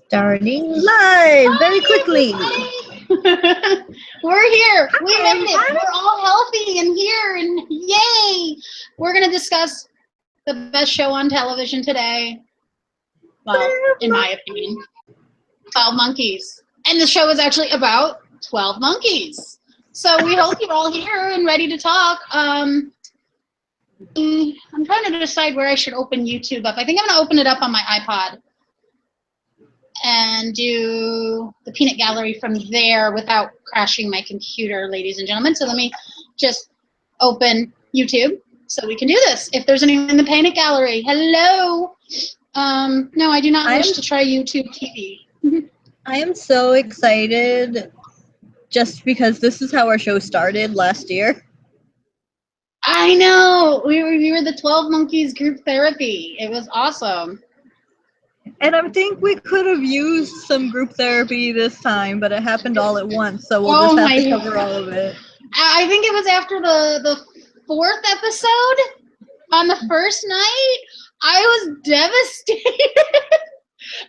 Starting live very quickly. We're here. We made it. We're all healthy and here, and yay! We're going to discuss the best show on television today. Well, in my opinion, 12 Monkeys. And the show is actually about 12 monkeys. So we hope you're all here and ready to talk. I'm trying to decide where I should open YouTube up. I think I'm going to open it up on my iPod and do the peanut gallery from there without crashing my computer, ladies and gentlemen. So let me just open YouTube so we can do this. If there's anyone in the peanut gallery, hello. No, I do not wish to try YouTube TV. I am so excited just because this is how our show started last year. I know. We were the 12 Monkeys group therapy. It was awesome. And I think we could have used some group therapy this time, but it happened all at once, so we'll just have to cover all of it. I think it was after the fourth episode on the first night. I was devastated.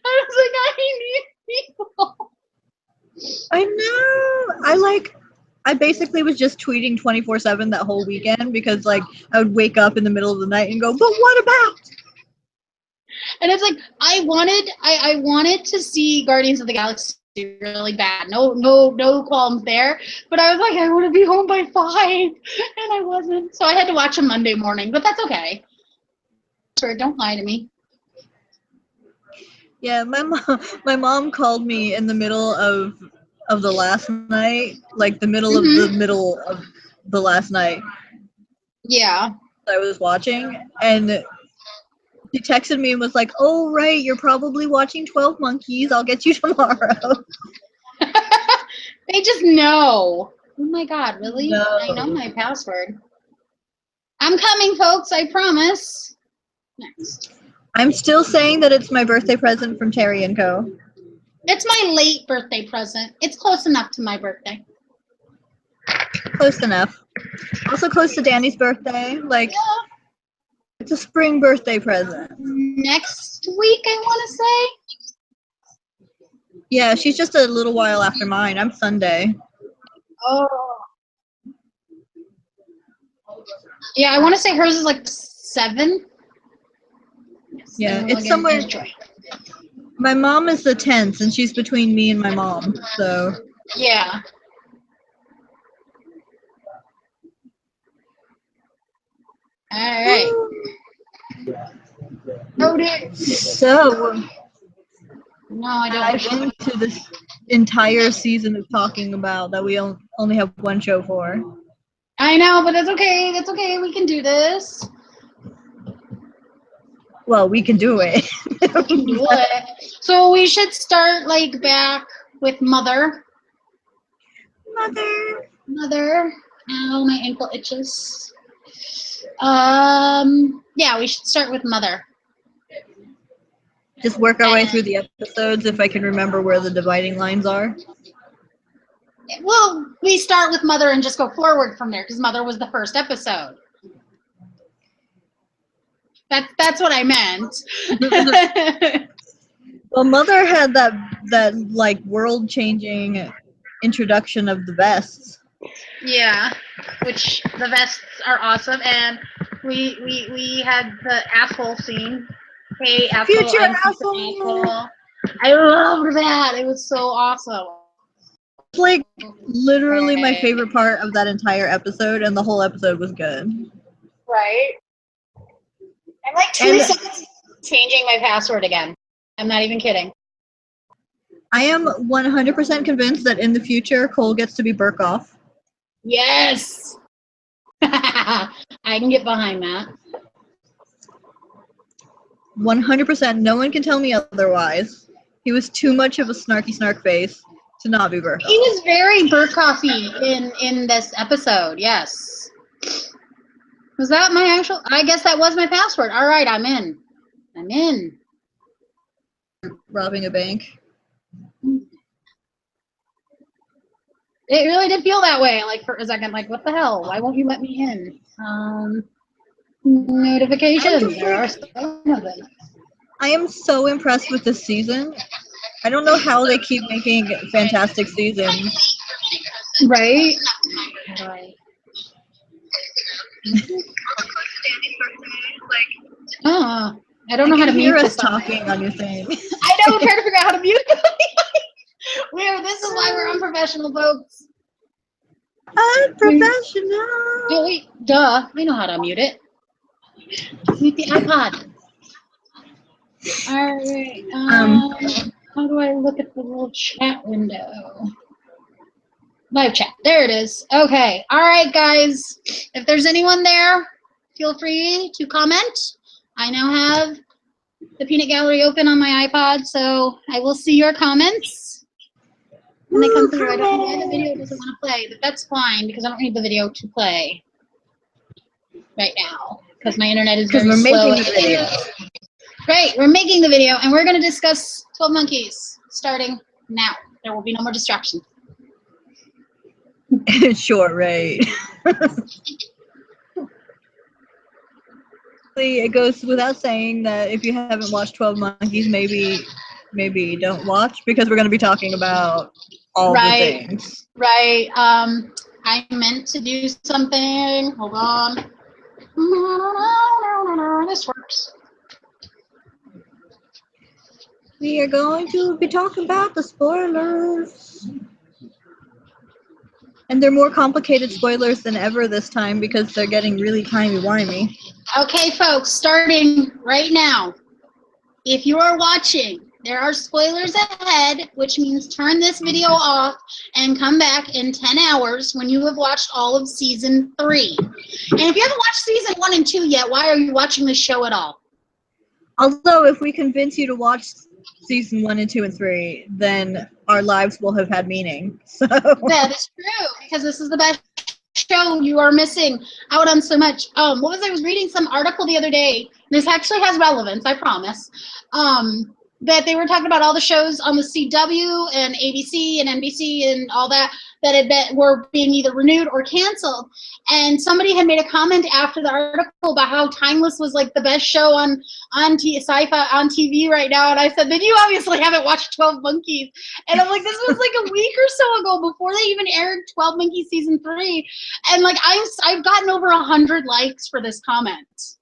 I was like, I need people. I know. I basically was just tweeting 24/7 that whole weekend because I would wake up in the middle of the night and go, but what about? And it's like I wanted to see Guardians of the Galaxy really bad. No qualms there. But I was like, I want to be home by 5, and I wasn't. So I had to watch them Monday morning. But that's okay. Sure, don't lie to me. Yeah, my mom called me in the middle of the last night, like the middle of the last night. Yeah. I was watching, and she texted me and was like, "Oh right, you're probably watching 12 Monkeys. I'll get you tomorrow." They just know. Oh my God, really? No. I know my password. I'm coming, folks. I promise. Next. I'm still saying that it's my birthday present from Terry and Co. It's my late birthday present. It's close enough to my birthday. Close enough. Also close to Danny's birthday. Yeah. It's a spring birthday present. Next week, I want to say. Yeah, she's just a little while after mine. I'm Sunday. Oh. Yeah, I want to say hers is like 7. Yes, yeah, it's somewhere. My mom is the 10th, and she's between me and my mom. So. Yeah. All right. So. No, I don't. I've been to this entire season of talking about that we only have one show for. I know, but that's okay. That's okay. We can do this. Well, we can do it. We can do it. So we should start back with Mother. Mother. Ow, my ankle itches. Yeah, we should start with Mother. Just work our way through the episodes if I can remember where the dividing lines are. Well, we start with Mother and just go forward from there because Mother was the first episode. That's what I meant. Well, Mother had that world-changing introduction of the vests. Yeah, which the vests are awesome, and we had the asshole scene. Hey, asshole, Future I'm asshole. I loved that. It was so awesome. It's literally my favorite part of that entire episode, and the whole episode was good. Right. I'm 2 seconds changing my password again. I'm not even kidding. I am 100% convinced that in the future, Cole gets to be Burkoff. Yes! I can get behind that. 100%. No one can tell me otherwise. He was too much of a snarky snark face to not be Burkoff. He was very Burkoffy in this episode, yes. Was that my actual? I guess that was my password. All right, I'm in. Robbing a bank. It really did feel that way. For a second, what the hell? Why won't you let me in? Notifications. There are some of them. I am so impressed with this season. I don't know how they keep making fantastic seasons. Right? Oh, I don't know how to mute hear us this. talking on your thing. I know, we're trying to figure out how to mute it. This is why we're unprofessional, folks. Unprofessional. Oh, wait, duh. I know how to mute it. Mute the iPod. All right. How do I look at the little chat window? Live chat. There it is. Okay. All right, guys. If there's anyone there, feel free to comment. I now have the Peanut Gallery open on my iPod, so I will see your comments when they come through. I don't know why the video doesn't want to play, but that's fine because I don't need the video to play right now because my internet is very slow. Making the video. Great. We're making the video, and we're going to discuss 12 Monkeys starting now. There will be no more distractions. Sure, right. It goes without saying that if you haven't watched 12 Monkeys, maybe don't watch because we're going to be talking about all the things. Right. I meant to do something. Hold on. This works. We are going to be talking about the spoilers. And they're more complicated spoilers than ever this time because they're getting really timey-wimey. Okay, folks, starting right now. If you are watching, there are spoilers ahead, which means turn this video off and come back in 10 hours when you have watched all of season 3. And if you haven't watched season 1 and 2 yet, why are you watching this show at all? Although, if we convince you to watch season 1 and 2 and 3, then our lives will have had meaning. So that is true, because this is the best show. You are missing out on so much. I was reading some article the other day. This actually has relevance, I promise. That they were talking about all the shows on the CW and ABC and NBC and all that were being either renewed or canceled. And somebody had made a comment after the article about how Timeless was like the best show on sci-fi on TV right now. And I said, then you obviously haven't watched 12 Monkeys. And I'm like, this was like a week or so ago before they even aired 12 Monkeys season 3. And like I've gotten over 100 likes for this comment.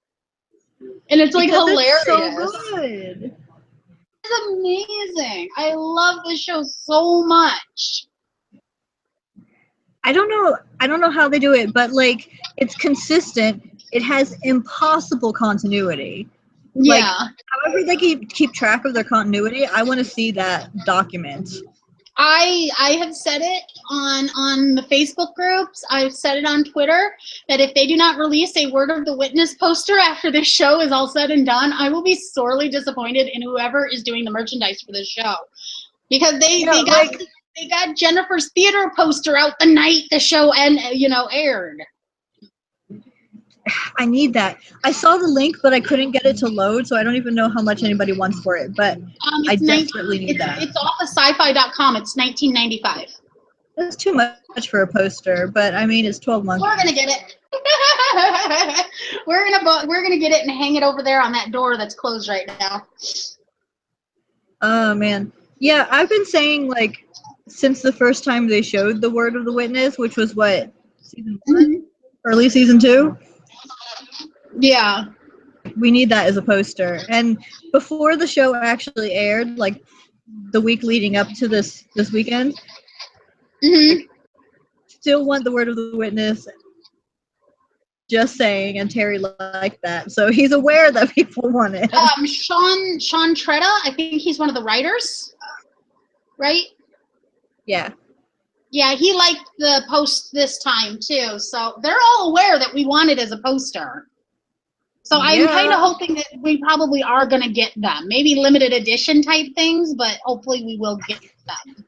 And it's like because hilarious. It's so good. It's amazing. I love this show so much. I don't know how they do it, but like it's consistent. It has impossible continuity. Yeah. Like, however they keep track of their continuity, I want to see that document. I have said it on the Facebook groups. I've said it on Twitter that if they do not release a Word of the Witness poster after this show is all said and done, I will be sorely disappointed in whoever is doing the merchandise for this show, because they got Jennifer's theater poster out the night the show aired. I need that. I saw the link, but I couldn't get it to load, so I don't even know how much anybody wants for it. But I desperately need that. It's off of sci-fi.com. It's $19.95. That's too much for a poster, but I mean, it's 12 months. We're gonna get it. We're gonna get it and hang it over there on that door that's closed right now. Oh man, yeah. I've been saying like since the first time they showed the Word of the Witness, which was what, season 1, early season 2. Yeah. We need that as a poster. And before the show actually aired, like the week leading up to this weekend, still want the Word of the Witness. Just saying, and Terry liked that, so he's aware that people want it. Sean Tretta, I think he's one of the writers, right? Yeah. Yeah, he liked the post this time too, so they're all aware that we want it as a poster. So I'm kind of hoping that we probably are going to get them. Maybe limited edition type things, but hopefully we will get them.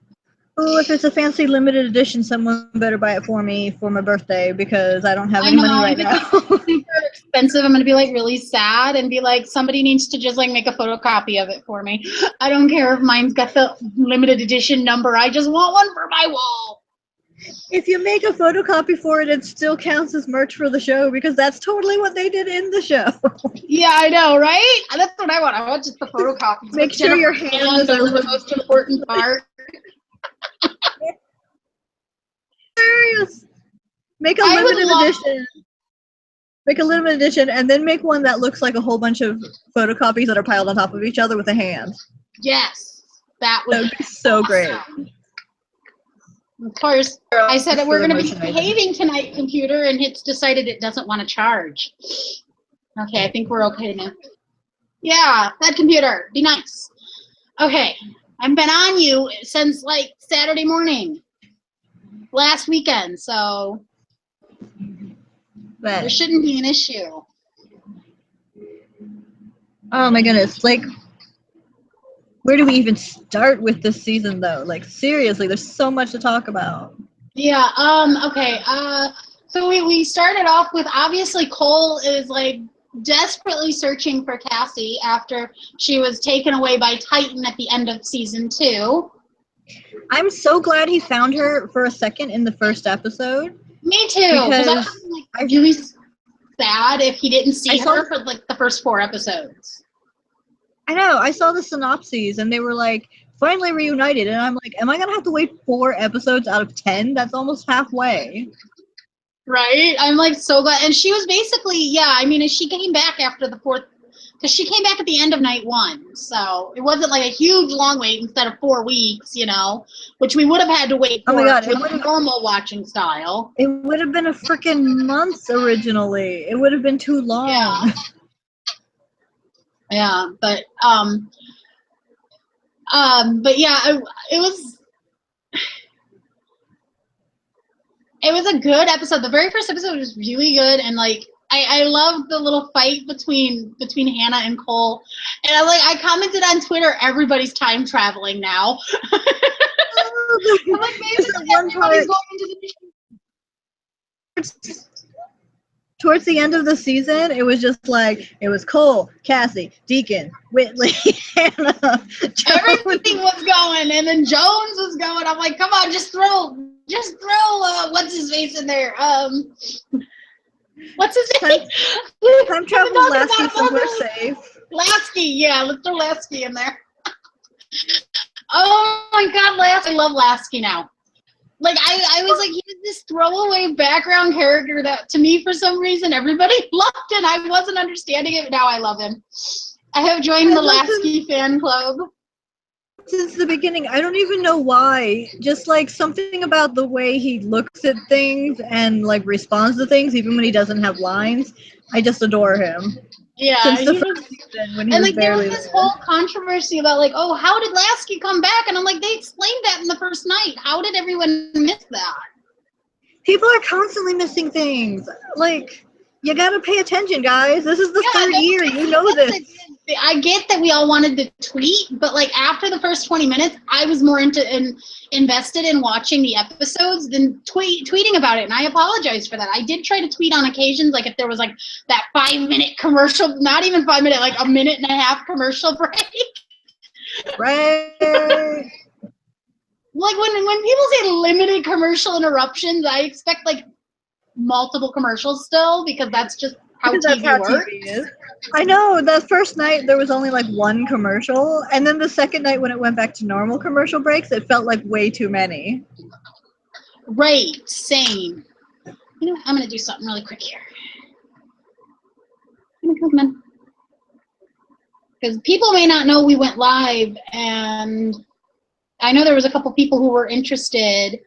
Oh, if it's a fancy limited edition, someone better buy it for me for my birthday because I don't have any money right now. It's super expensive. I'm going to be like really sad and be like, somebody needs to just like make a photocopy of it for me. I don't care if mine's got the limited edition number. I just want one for my wall. If you make a photocopy for it, it still counts as merch for the show because that's totally what they did in the show. Yeah, I know, right? That's what I want. I want just the photocopies. Make sure your hand are the most important part. Serious. Make a limited edition. Make a limited edition and then make one that looks like a whole bunch of photocopies that are piled on top of each other with a hand. Yes. That would be so great. Of course, I said that we're going to be behaving tonight, computer, and it's decided it doesn't want to charge. Okay, I think we're okay now. Yeah, that computer, be nice. Okay, I've been on you since like Saturday morning, last weekend, so there shouldn't be an issue. Oh my goodness, like, where do we even start with this season though? Like, seriously, there's so much to talk about. Yeah, okay, so we started off with, obviously Cole is like desperately searching for Cassie after she was taken away by Titan at the end of season 2. I'm so glad he found her for a second in the first episode. Me too, because I was like really sad if he didn't see her for like the first 4 episodes. I know, I saw the synopses and they were like, finally reunited, and I'm like, am I gonna have to wait 4 episodes out of 10? That's almost halfway. Right? I'm like so glad. And she was basically, yeah, I mean, she came back after the 4th, because she came back at the end of night 1. So it wasn't like a huge long wait instead of 4 weeks, you know, which we would have had to wait for normal watching style. It would have been a freaking month originally. It would have been too long. Yeah. Yeah, but yeah, it was a good episode. The very first episode was really good, and like I loved the little fight between Hannah and Cole. And I commented on Twitter, everybody's time traveling now. I'm like, basically everybody's going into the towards the end of the season, it was just like, it was Cole, Cassie, Deacon, Whitley, Hannah, Jones. Everything was going, and then Jones was going. I'm like, come on, just throw what's his face in there? What's his name? Time travel Lasky somewhere safe. Lasky, yeah, let's throw Lasky in there. Oh my God, Lasky! I love Lasky now. Like I was like, he was this throwaway background character that, to me, for some reason, everybody loved, and I wasn't understanding it. But now I love him. I have joined the Lasky fan club since the beginning. I don't even know why. Just like something about the way he looks at things and like responds to things, even when he doesn't have lines. I just adore him. Yeah, since the first season, when he was there was this whole controversy about like, oh, how did Lasky come back? And I'm like, they explained that in the first night. How did everyone miss that? People are constantly missing things. Like, you gotta pay attention, guys. This is the 3rd year. You know this. I get that we all wanted to tweet, but like after the first 20 minutes, I was more invested in watching the episodes than tweeting about it, and I apologize for that. I did try to tweet on occasions, like if there was like that 5-minute commercial, not even 5 minute, like a 1.5-minute commercial break. Right. Like when people say limited commercial interruptions, I expect like multiple commercials still, because that's just how TV works. TV is. I know, the first night there was only like 1 commercial, and then the second night when it went back to normal commercial breaks, it felt like way too many. Right, same. You know, I'm gonna do something really quick here. Come on. Because people may not know we went live, and I know there was a couple people who were interested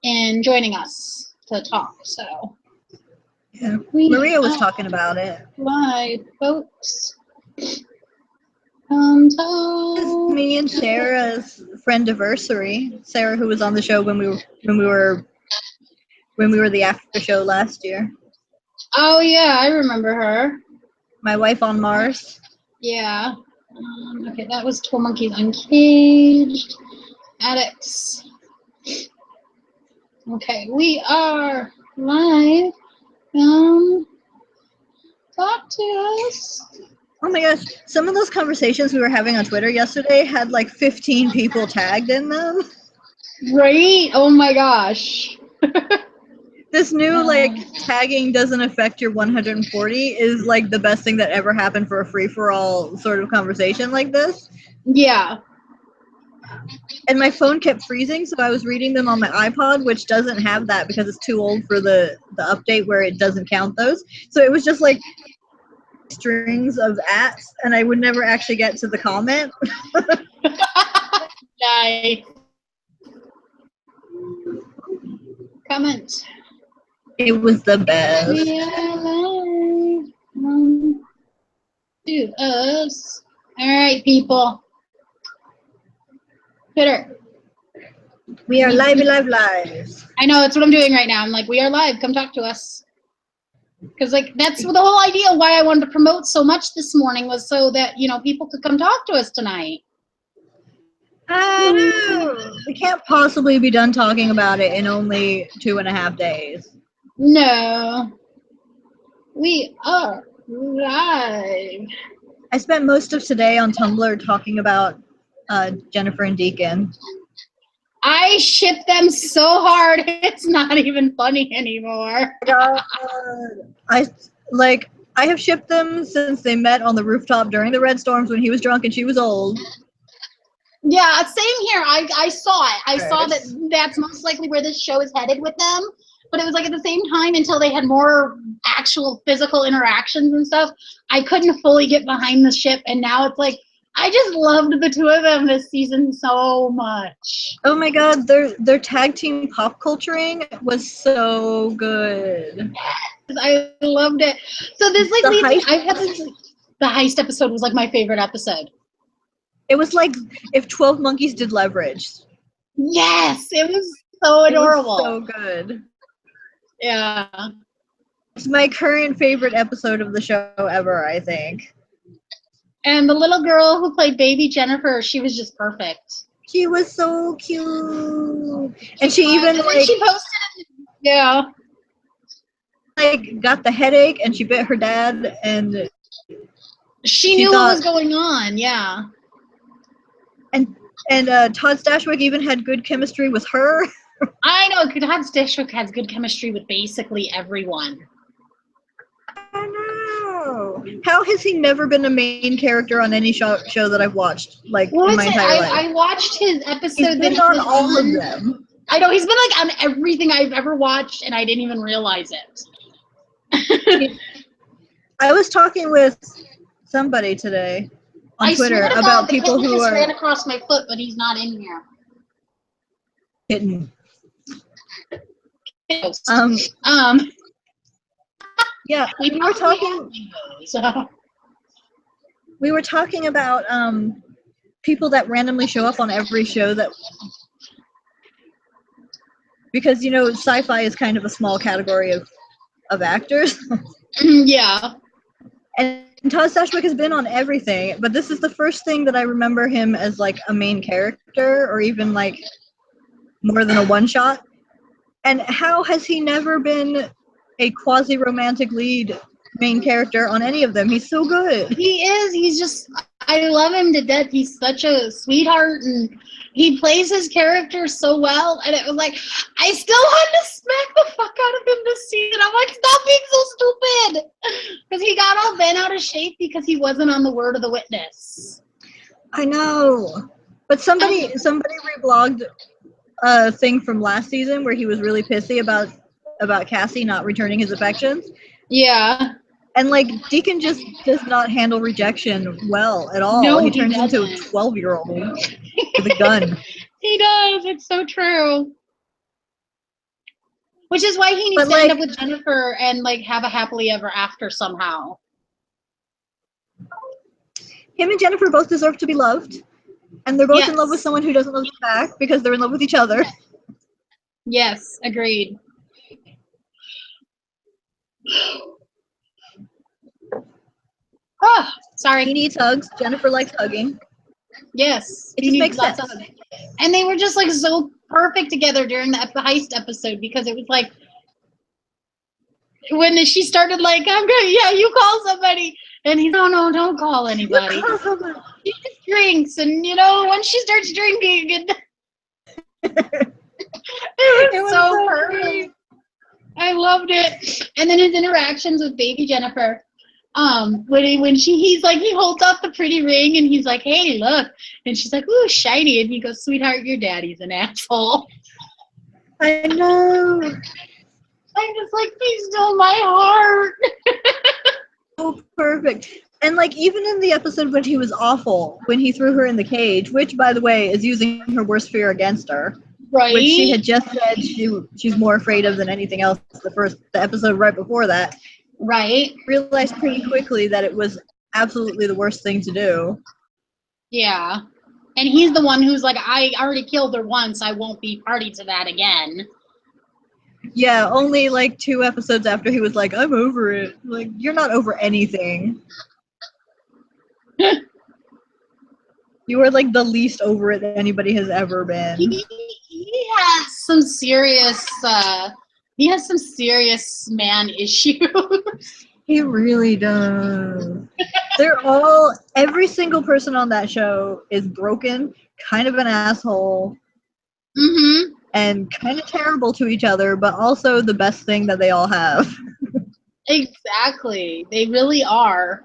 in joining us to talk, so. Yeah, Maria was talking about it. Live, folks. It's me and Sarah's friend-iversary. Sarah, who was on the show when we were the after show last year. Oh yeah, I remember her. My wife on Mars. Yeah. Okay, that was 12 Monkeys Uncaged. Addicts. Okay, we are live. Talk to us. Oh my gosh, some of those conversations we were having on Twitter yesterday had like 15 people tagged in them. Right? Oh my gosh. This new like tagging doesn't affect your 140 is like the best thing that ever happened for a free for all sort of conversation like this. Yeah. And my phone kept freezing, so I was reading them on my iPod, which doesn't have that because it's too old for the update where it doesn't count those. So it was just like strings of ats, and I would never actually get to the comment. Nice. Comment. It was the best. We are live. To us. All right, people. Twitter. We are live. I know, it's what I'm doing right now. I'm like, we are live. Come talk to us. Because, like, that's the whole idea why I wanted to promote so much this morning was so that, you know, people could come talk to us tonight. I know. We can't possibly be done talking about it in only 2.5 days. No. We are live. I spent most of today on Tumblr talking about Jennifer and Deacon. I ship them so hard, it's not even funny anymore. I have shipped them since they met on the rooftop during the Red Storms when he was drunk and she was old. Yeah, same here. I saw it. I saw that that's most likely where this show is headed with them. But it was like at the same time until they had more actual physical interactions and stuff, I couldn't fully get behind the ship. And now it's like, I just loved the two of them this season so much. Oh my god, their tag team pop culturing was so good. I loved it. So this like leads me, I've had this, the heist episode was like my favorite episode. It was like if 12 Monkeys did Leverage. Yes, it was so adorable. It was so good. Yeah. It's my current favorite episode of the show ever, I think. And the little girl who played baby Jennifer, she was just perfect. She was so cute. And she even like she posted, yeah. Like got the headache and she bit her dad and she knew what was going on, yeah. And Todd Stashwick even had good chemistry with her. I know, Todd Stashwick has good chemistry with basically everyone. I know. How has he never been a main character on any show that I've watched, like in my entire life? I watched his episode that he was on all of them. I know, he's been like on everything I've ever watched, and I didn't even realize it. I was talking with somebody today on Twitter about people who just ran across my foot, but he's not in here. Hidden. Yeah, we were talking. We were talking about people that randomly show up on every show that, because you know sci-fi is kind of a small category of actors. Yeah. And Todd Stashwick has been on everything, but this is the first thing that I remember him as like a main character or even like more than a one-shot. And how has he never been a quasi-romantic lead main character on any of them? He's so good. He is. He's just, I love him to death. He's such a sweetheart, and he plays his character so well. And it was like, I still wanted to smack the fuck out of him this season. I'm like, stop being so stupid. Because he got all bent out of shape because he wasn't on the word of the witness. I know. But somebody reblogged a thing from last season where he was really pissy about Cassie not returning his affections. Yeah. And like Deacon just does not handle rejection well at all. No, he turns into a 12-year-old with a gun. He does. It's so true. Which is why he needs to end up with Jennifer and like have a happily ever after somehow. Him and Jennifer both deserve to be loved. And they're both in love with someone who doesn't love them back because they're in love with each other. Yes, agreed. Oh, sorry. He needs hugs. Jennifer likes hugging. Yes. It just makes sense. And they were just like so perfect together during the heist episode because it was like when she started like, I'm good, yeah, you call somebody. And he's, no, don't call anybody. She just drinks, and you know, once she starts drinking, It was so perfect. Great. I loved it. And then his interactions with baby Jennifer. He's like, he holds up the pretty ring and he's like, hey, look. And she's like, ooh, shiny. And he goes, sweetheart, your daddy's an asshole. I know. I'm just like, please still my heart. So perfect. And like even in the episode when he was awful, when he threw her in the cage, which by the way is using her worst fear against her. Right. Which she had just said she's more afraid of than anything else the episode right before that. Right. Realized pretty quickly that it was absolutely the worst thing to do. Yeah. And he's the one who's like, I already killed her once, I won't be party to that again. Yeah, only like 2 episodes after he was like, I'm over it. Like, you're not over anything. You are like the least over it that anybody has ever been. He has some serious man issues. He really does. Every single person on that show is broken, kind of an asshole, and kind of terrible to each other, but also the best thing that they all have. Exactly. They really are.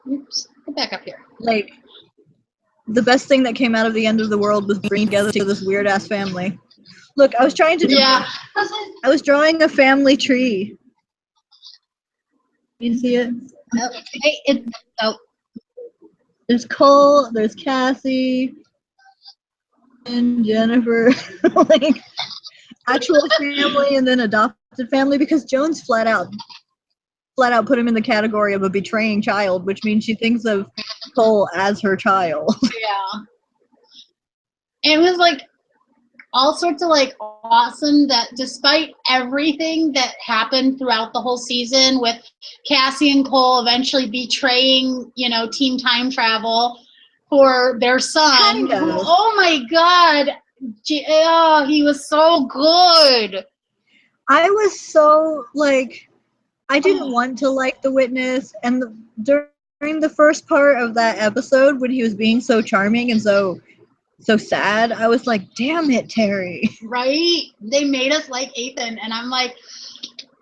Oops. Get back up here. Like, the best thing that came out of the end of the world was bringing together this weird ass family. Look, I was trying to I was drawing a family tree. You see it? There's Cole, there's Cassie, and Jennifer. Like, actual family and then adopted family, because Jones flat out put him in the category of a betraying child, which means she thinks of Cole as her child. Yeah. It was like all sorts of like awesome that despite everything that happened throughout the whole season with Cassie and Cole eventually betraying, team time travel for their son. Kind of. Oh my God. Oh, he was so good. I was so like, I didn't want to like The Witness, and during the first part of that episode when he was being so charming and so sad, I was like, damn it, Terry. Right? They made us like Ethan, and I'm like,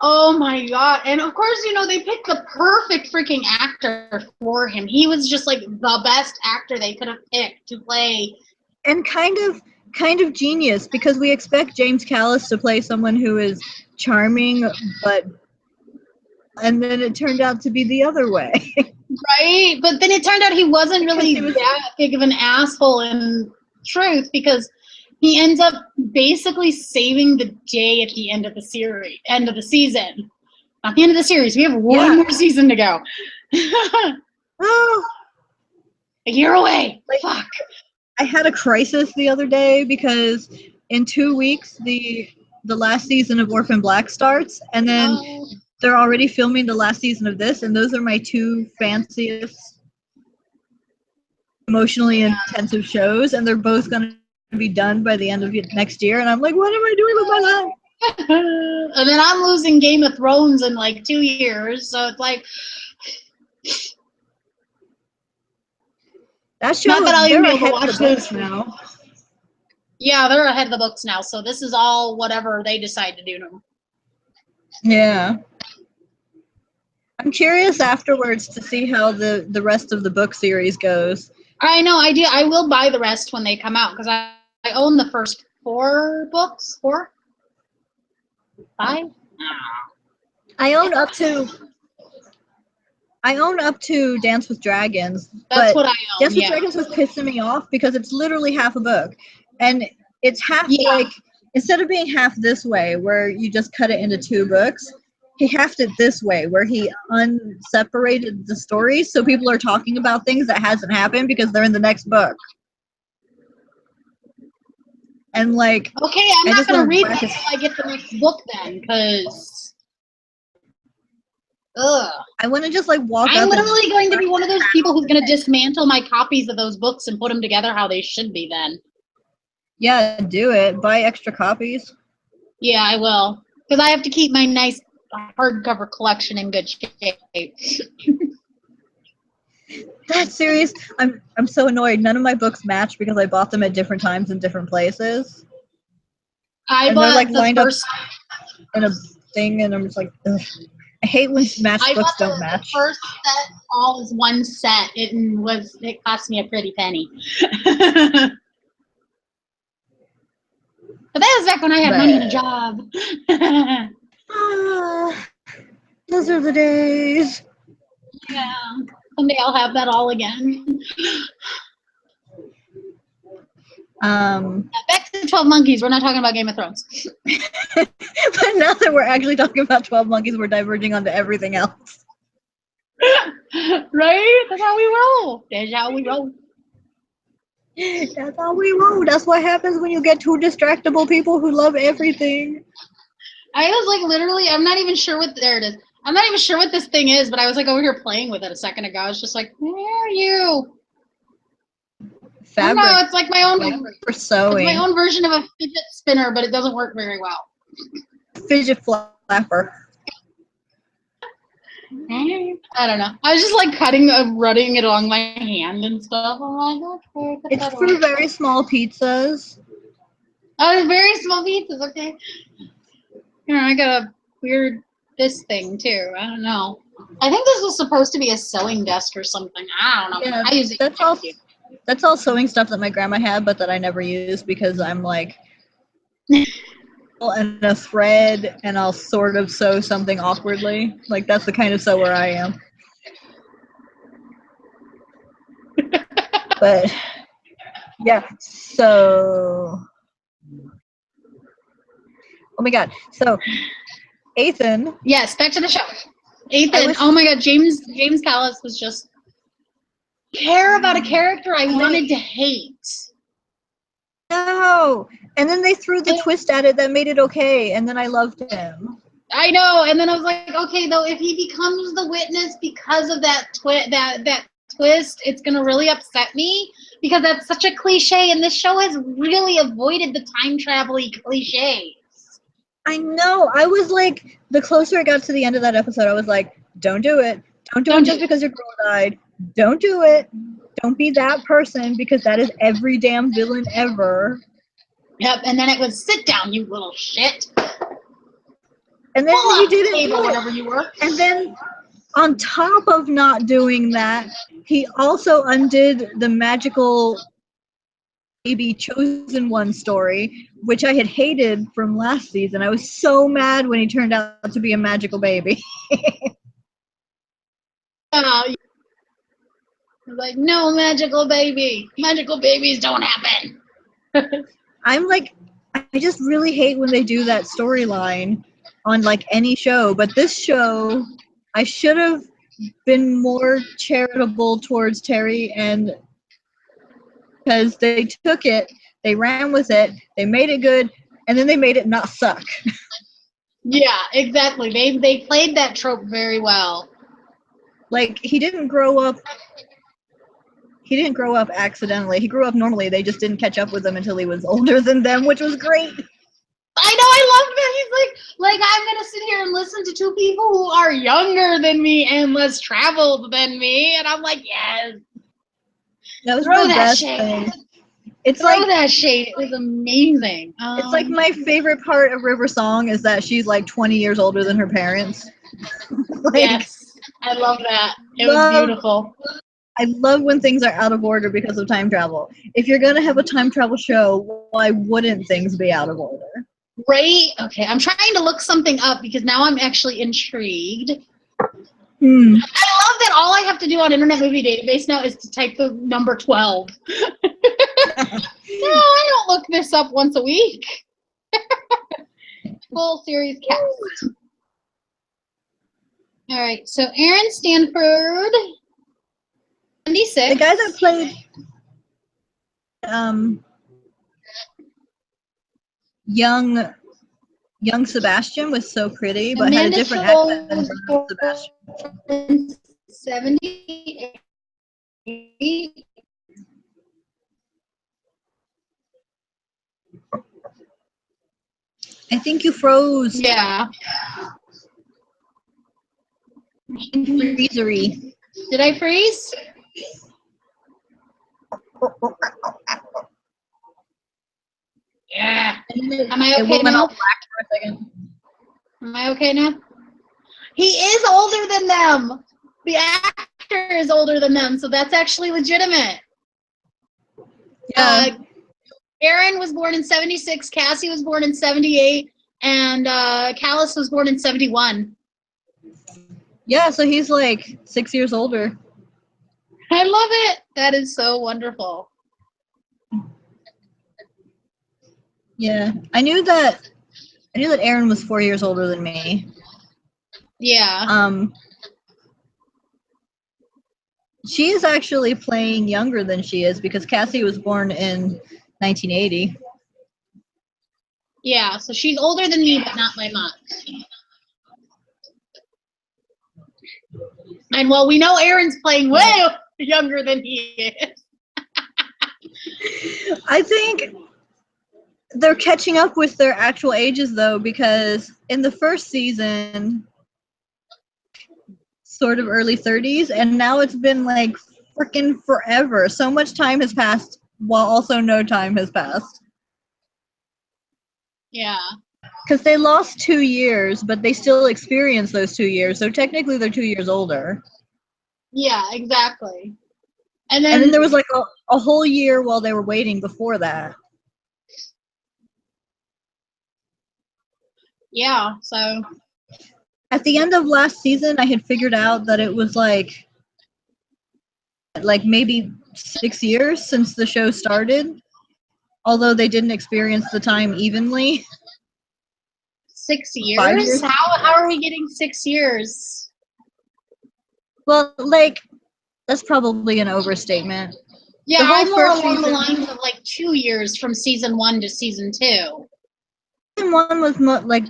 oh my God. And of course, they picked the perfect freaking actor for him. He was just like the best actor they could have picked to play. And kind of genius, because we expect James Callis to play someone who is charming, and then it turned out to be the other way. Right? But then it turned out he wasn't really that big of an asshole in truth, because he ends up basically saving the day at the end of the season. Not the end of the series. We have one more season to go. Oh, a year away. Like, fuck. I had a crisis the other day because in 2 weeks the last season of Orphan Black starts, and then they're already filming the last season of this, and those are my 2 fanciest emotionally intensive shows, and they're both going to be done by the end of next year, and I'm like, what am I doing with my life? And then I'm losing Game of Thrones in like 2 years, so it's like, that show, not that I'll even be able to ahead watch of the books this now. Yeah, they're ahead of the books now, so this is all whatever they decide to do to them. Yeah. I'm curious afterwards to see how the rest of the book series goes. I know, I do. I will buy the rest when they come out, because I own the first 4 books. 4? 5? I own up to Dance with Dragons. That's what I own. Dance with Dragons was pissing me off because it's literally half a book. And it's half like, instead of being half this way where you just cut it into 2 books, he halved it this way where he unseparated the stories, so people are talking about things that hasn't happened because they're in the next book. And like, okay, I'm not going to read that until I get the next book then, because I want to just like walk I'm literally going to be one of those people who's going to dismantle my copies of those books and put them together how they should be then. Yeah, do it. Buy extra copies. Yeah, I will. Because I have to keep my nice hardcover collection in good shape. That's serious. I'm so annoyed. None of my books match because I bought them at different times in different places. I And they're like bought the lined first. up in a thing, and I'm just like, ugh. I hate when matched I books bought don't the match. first set all as one set. It cost me a pretty penny. But that was back when I had money and a job. Those are the days. Yeah. Someday I'll have that all again. Back to 12 Monkeys. We're not talking about Game of Thrones. But now that we're actually talking about 12 Monkeys, we're diverging onto everything else. Right? That's how we roll. That's how we roll. That's how we roll. That's what happens when you get two distractible people who love everything. I was like, literally, I'm not even sure what, there it is. I'm not even sure what this thing is, but I was like over here playing with it a second ago. I was just like, where are you? Fabric. No, it's like my own, for sewing. It's my own version of a fidget spinner, but it doesn't work very well. Fidget flapper. I don't know. I was just like running it along my hand and stuff. I'm like, okay. It's for very small pizzas. Oh, very small pizzas. Okay. Here, I got a weird this thing too. I don't know. I think this was supposed to be a sewing desk or something. I don't know. Yeah, I use it. That's all sewing stuff that my grandma had, but that I never use because I'm like, and a thread, and I'll sort of sew something awkwardly. Like that's the kind of sewer I am. But yeah, so oh my god, so Ethan. Yes, back to the show. Ethan. Oh my god, James Callis was just care about a character I wanted to hate. No, and then they threw the twist at it that made it okay, and then I loved him. I know, and then I was like, okay, though, if he becomes the witness because of that twist, it's gonna really upset me because that's such a cliche, and this show has really avoided the time travel-y cliches. I know. I was like, the closer it got to the end of that episode, I was like, don't do it. Don't do it just because your girl died. Don't do it. Don't be that person because that is every damn villain ever. Yep, and then it was sit down, you little shit. And then he did it. Or whatever you were. And then on top of not doing that, he also undid the magical baby chosen one story, which I had hated from last season. I was so mad when he turned out to be a magical baby. Like, no magical baby. Magical babies don't happen. I'm like, I just really hate when they do that storyline on like any show, but this show, I should have been more charitable towards Terry, and because they took it, they ran with it, they made it good, and then they made it not suck. Yeah, exactly. They played that trope very well. Like he didn't grow up accidentally. He grew up normally. They just didn't catch up with him until he was older than them, which was great. I know, I loved that. He's like I'm gonna sit here and listen to two people who are younger than me and less traveled than me, and I'm like, yes. That was the best thing. It's like that shade. It was amazing. It's like my favorite part of River Song is that she's like 20 years older than her parents. Yes, I love that. It was beautiful. I love when things are out of order because of time travel. If you're gonna have a time travel show, why wouldn't things be out of order? Right? Okay, I'm trying to look something up because now I'm actually intrigued. I love that all I have to do on Internet Movie Database now is to type the number 12. No, I don't look this up once a week. Full series cast. All right, so Aaron Stanford, 76. The guy that played young Sebastian was so pretty, but had a different accent than Sebastian. 78. I think you froze. Yeah. Freezery. Did I freeze? Yeah. It, Am I it okay went all now? black for a second. Am I okay now? He is older than them. The actor is older than them, so that's actually legitimate. Yeah. Aaron was born in 76, Cassie was born in 78, and Callus was born in 71. Yeah, so he's like 6 years older. I love it. That is so wonderful. Yeah. I knew that Aaron was 4 years older than me. Yeah. She is actually playing younger than she is because Cassie was born in 1980. Yeah, so she's older than me, but not by much. And well, we know Aaron's playing way younger than he is. I think they're catching up with their actual ages though, because in the first season, sort of early 30s, and now it's been like freaking forever. So much time has passed while also no time has passed. Yeah. Because they lost 2 years, but they still experienced those 2 years. So technically they're 2 years older. Yeah, exactly. And then there was like a whole year while they were waiting before that. Yeah, so At the end of last season, I had figured out that it was like maybe 6 years since the show started, although they didn't experience the time evenly. 6 years? 5 years? How are we getting 6 years? Well, like, that's probably an overstatement. Yeah, The whole I'm more first along the season- lines of like 2 years from season 1 to season 2. Season 1 was like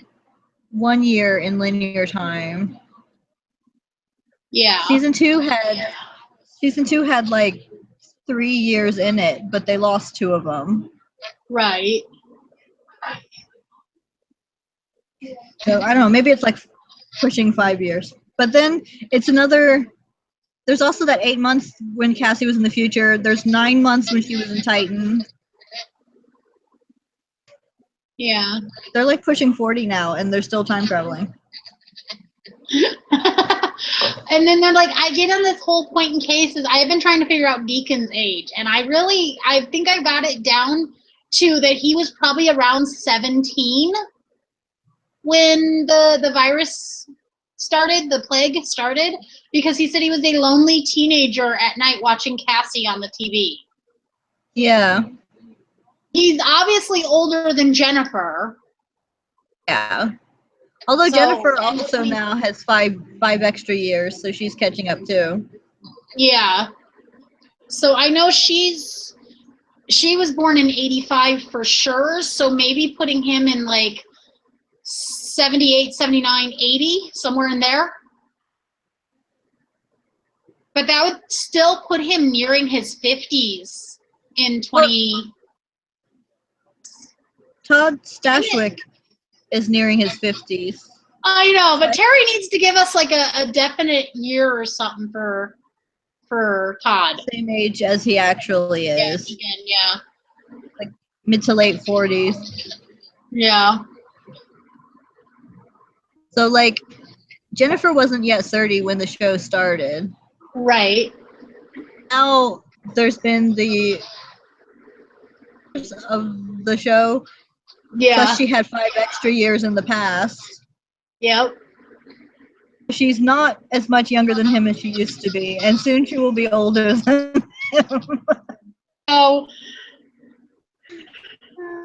1 year in linear time. Yeah. Season 2 had like 3 years in it, but they lost 2 of them. Right. So I don't know, maybe it's like pushing 5 years. But then there's also that 8 months when Cassie was in the future. There's 9 months when she was in Titan. Yeah. They're like pushing 40 now, and they're still time traveling. And then they're like, I get on this whole point in cases. I have been trying to figure out Deacon's age, and I think I got it down to that he was probably around 17 when the virus started, the plague started, because he said he was a lonely teenager at night watching Cassie on the TV. Yeah. He's obviously older than Jennifer. Yeah. Although So, Jennifer also now has five extra years, so she's catching up too. Yeah. So I know she was born in 85 for sure, so maybe putting him in like 78, 79, 80, somewhere in there. But that would still put him nearing his 50s in 20... Todd Stashwick is nearing his 50s. I know, but Terry needs to give us like a definite year or something for Todd. Same age as he actually is. Yeah. Like mid to late 40s. Yeah. So like Jennifer wasn't yet 30 when the show started. Right. Now there's been the of the show. Yeah. Plus she had 5 extra years in the past. Yep. She's not as much younger than him as she used to be, and soon she will be older than him. So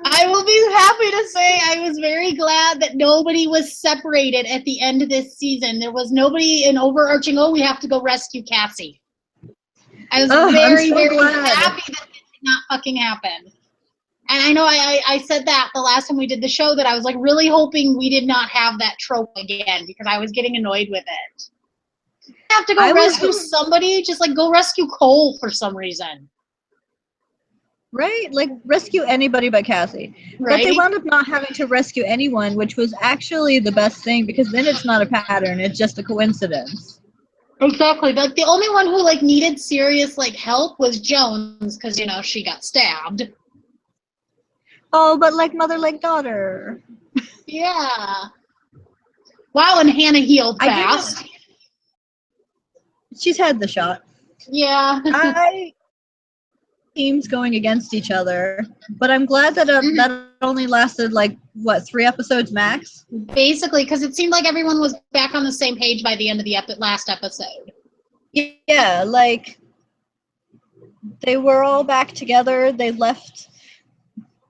I will be happy to say I was very glad that nobody was separated at the end of this season. There was nobody an overarching, we have to go rescue Cassie. I was very, so very glad. happy that this did not fucking happen. And I know I said that the last time we did the show, that I was like really hoping we did not have that trope again, because I was getting annoyed with it. You have to go rescue somebody, just like go rescue Cole for some reason. Right? Like, rescue anybody but Cassie. Right? But they wound up not having to rescue anyone, which was actually the best thing, because then it's not a pattern, it's just a coincidence. Exactly. Like the only one who like needed serious like help was Jones because you know she got stabbed. Oh, but like mother, like daughter. Yeah. Wow, and Hannah healed I fast. didn't. She's had the shot. Yeah. Teams going against each other, but I'm glad that that only lasted like what 3 episodes max. Basically, because it seemed like everyone was back on the same page by the end of the last episode. Yeah, like they were all back together. They left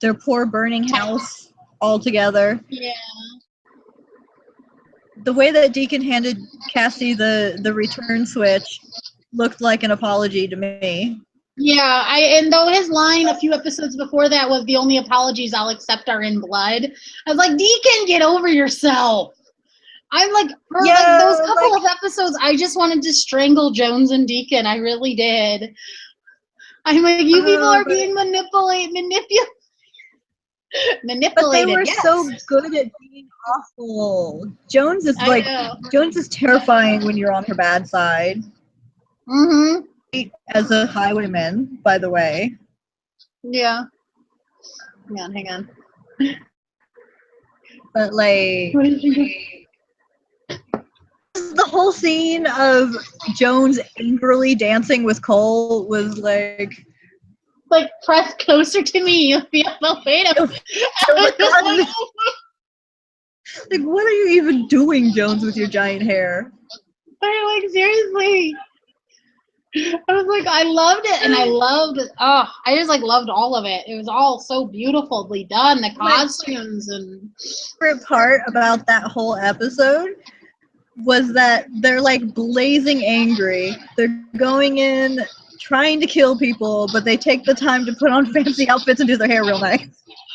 their poor burning house all together. Yeah. The way that Deacon handed Cassie the return switch looked like an apology to me. Yeah, and though his line a few episodes before that was the only apologies I'll accept are in blood, I was like, Deacon, get over yourself. I'm like, for like those couple of episodes, I just wanted to strangle Jones and Deacon. I really did. I'm like, you people are being manipulated. But they were so good at being awful. Jones is terrifying when you're on her bad side. Mm-hmm. As a highwayman, by the way. Yeah. Hang on. But like the whole scene of Jones angrily dancing with Cole was like press closer to me, you'll feel the weight of like, what are you even doing, Jones, with your giant hair? Like, seriously. I was like, I loved it, and I just like loved all of it. It was all so beautifully done, the costumes and. My favorite part about that whole episode was that they're like blazing angry. They're going in trying to kill people, but they take the time to put on fancy outfits and do their hair real nice.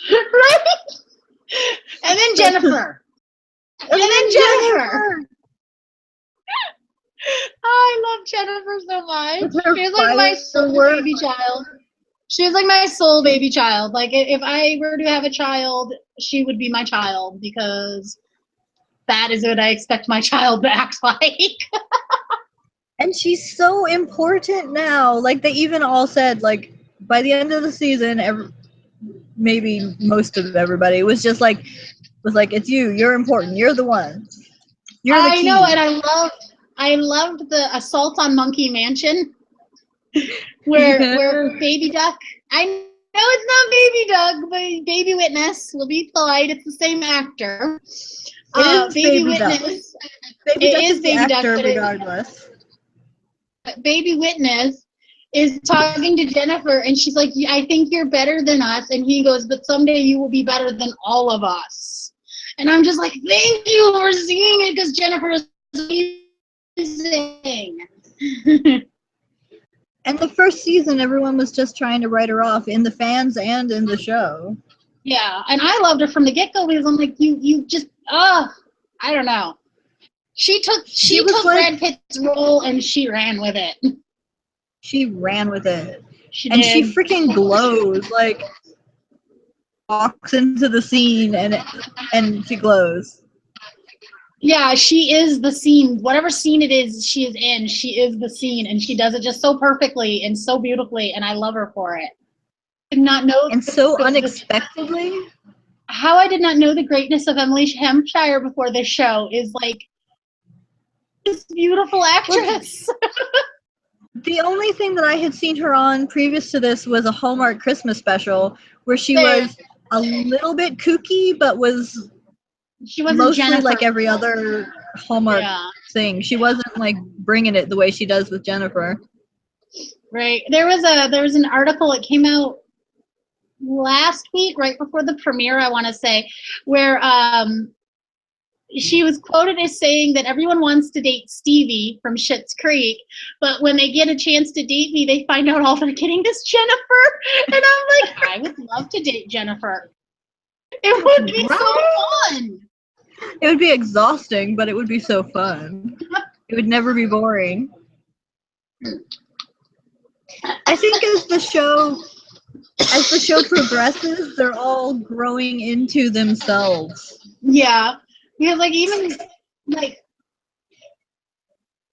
Right? And then Jennifer. I love Jennifer so much. She's like my soul baby child. She's like my soul baby child. Like if I were to have a child, she would be my child because that is what I expect my child to act like. And she's so important now. Like they even all said, like by the end of the season, maybe most of everybody was like, it's you. You're important. You're the one. You're the key. I know, and I loved the assault on Monkey Mansion, where Baby Duck. I know it's not Baby Duck, but Baby Witness will be Clyde. It's the same actor. It is Baby Witness. Duck. Baby Duck is Baby Duck, regardless. Baby Witness is talking to Jennifer, and she's like, I think you're better than us. And he goes, but someday you will be better than all of us. And I'm just like, thank you for seeing it, because Jennifer is amazing. And the first season, everyone was just trying to write her off in the fans and in the show. Yeah, and I loved her from the get-go because I'm like, you just, I don't know. She took Brad Pitt's role and she ran with it. She ran with it. She freaking glows. Like walks into the scene and she glows. Yeah, she is the scene. Whatever scene it is she is in, she is the scene, and she does it just so perfectly and so beautifully, and I love her for it. I did not know. And so unexpectedly. How I did not know the greatness of Emily Hampshire before this show is like this beautiful actress. The only thing that I had seen her on previous to this was a Hallmark Christmas special where she was a little bit kooky, but she wasn't mostly Jennifer. Like every other Hallmark thing. She wasn't like bringing it the way she does with Jennifer. Right. There was an article that came out last week, right before the premiere, I want to say, where she was quoted as saying that everyone wants to date Stevie from Schitt's Creek, but when they get a chance to date me, they find out all they're getting is Jennifer. And I'm like, I would love to date Jennifer. It would be so fun. It would be exhausting, but it would be so fun. It would never be boring. I think as the show progresses, they're all growing into themselves. Yeah. Because like even like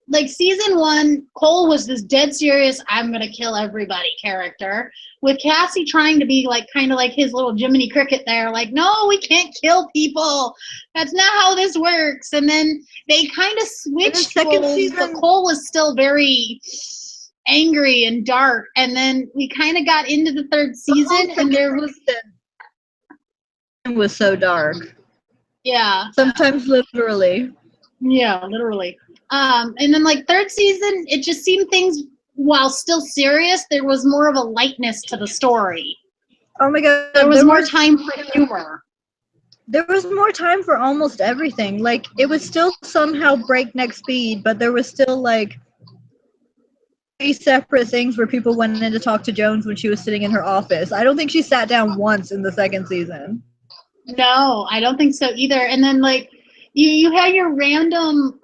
like season 1, Cole was this dead serious, I'm gonna kill everybody character, with Cassie trying to be like kind of like his little Jiminy Cricket there, like, no, we can't kill people. That's not how this works. And then they kind of switched roles, but Cole was still very angry and dark. And then we kind of got into the 3rd season, and there was so dark. Yeah. Sometimes literally. Yeah, literally. And then like 3rd season, it just seemed things, while still serious, there was more of a lightness to the story. Oh my god. There was more time for humor. There was more time for almost everything. Like, it was still somehow breakneck speed, but there was still like 3 separate things where people went in to talk to Jones when she was sitting in her office. I don't think she sat down once in the 2nd season. No, I don't think so either. And then like you had your random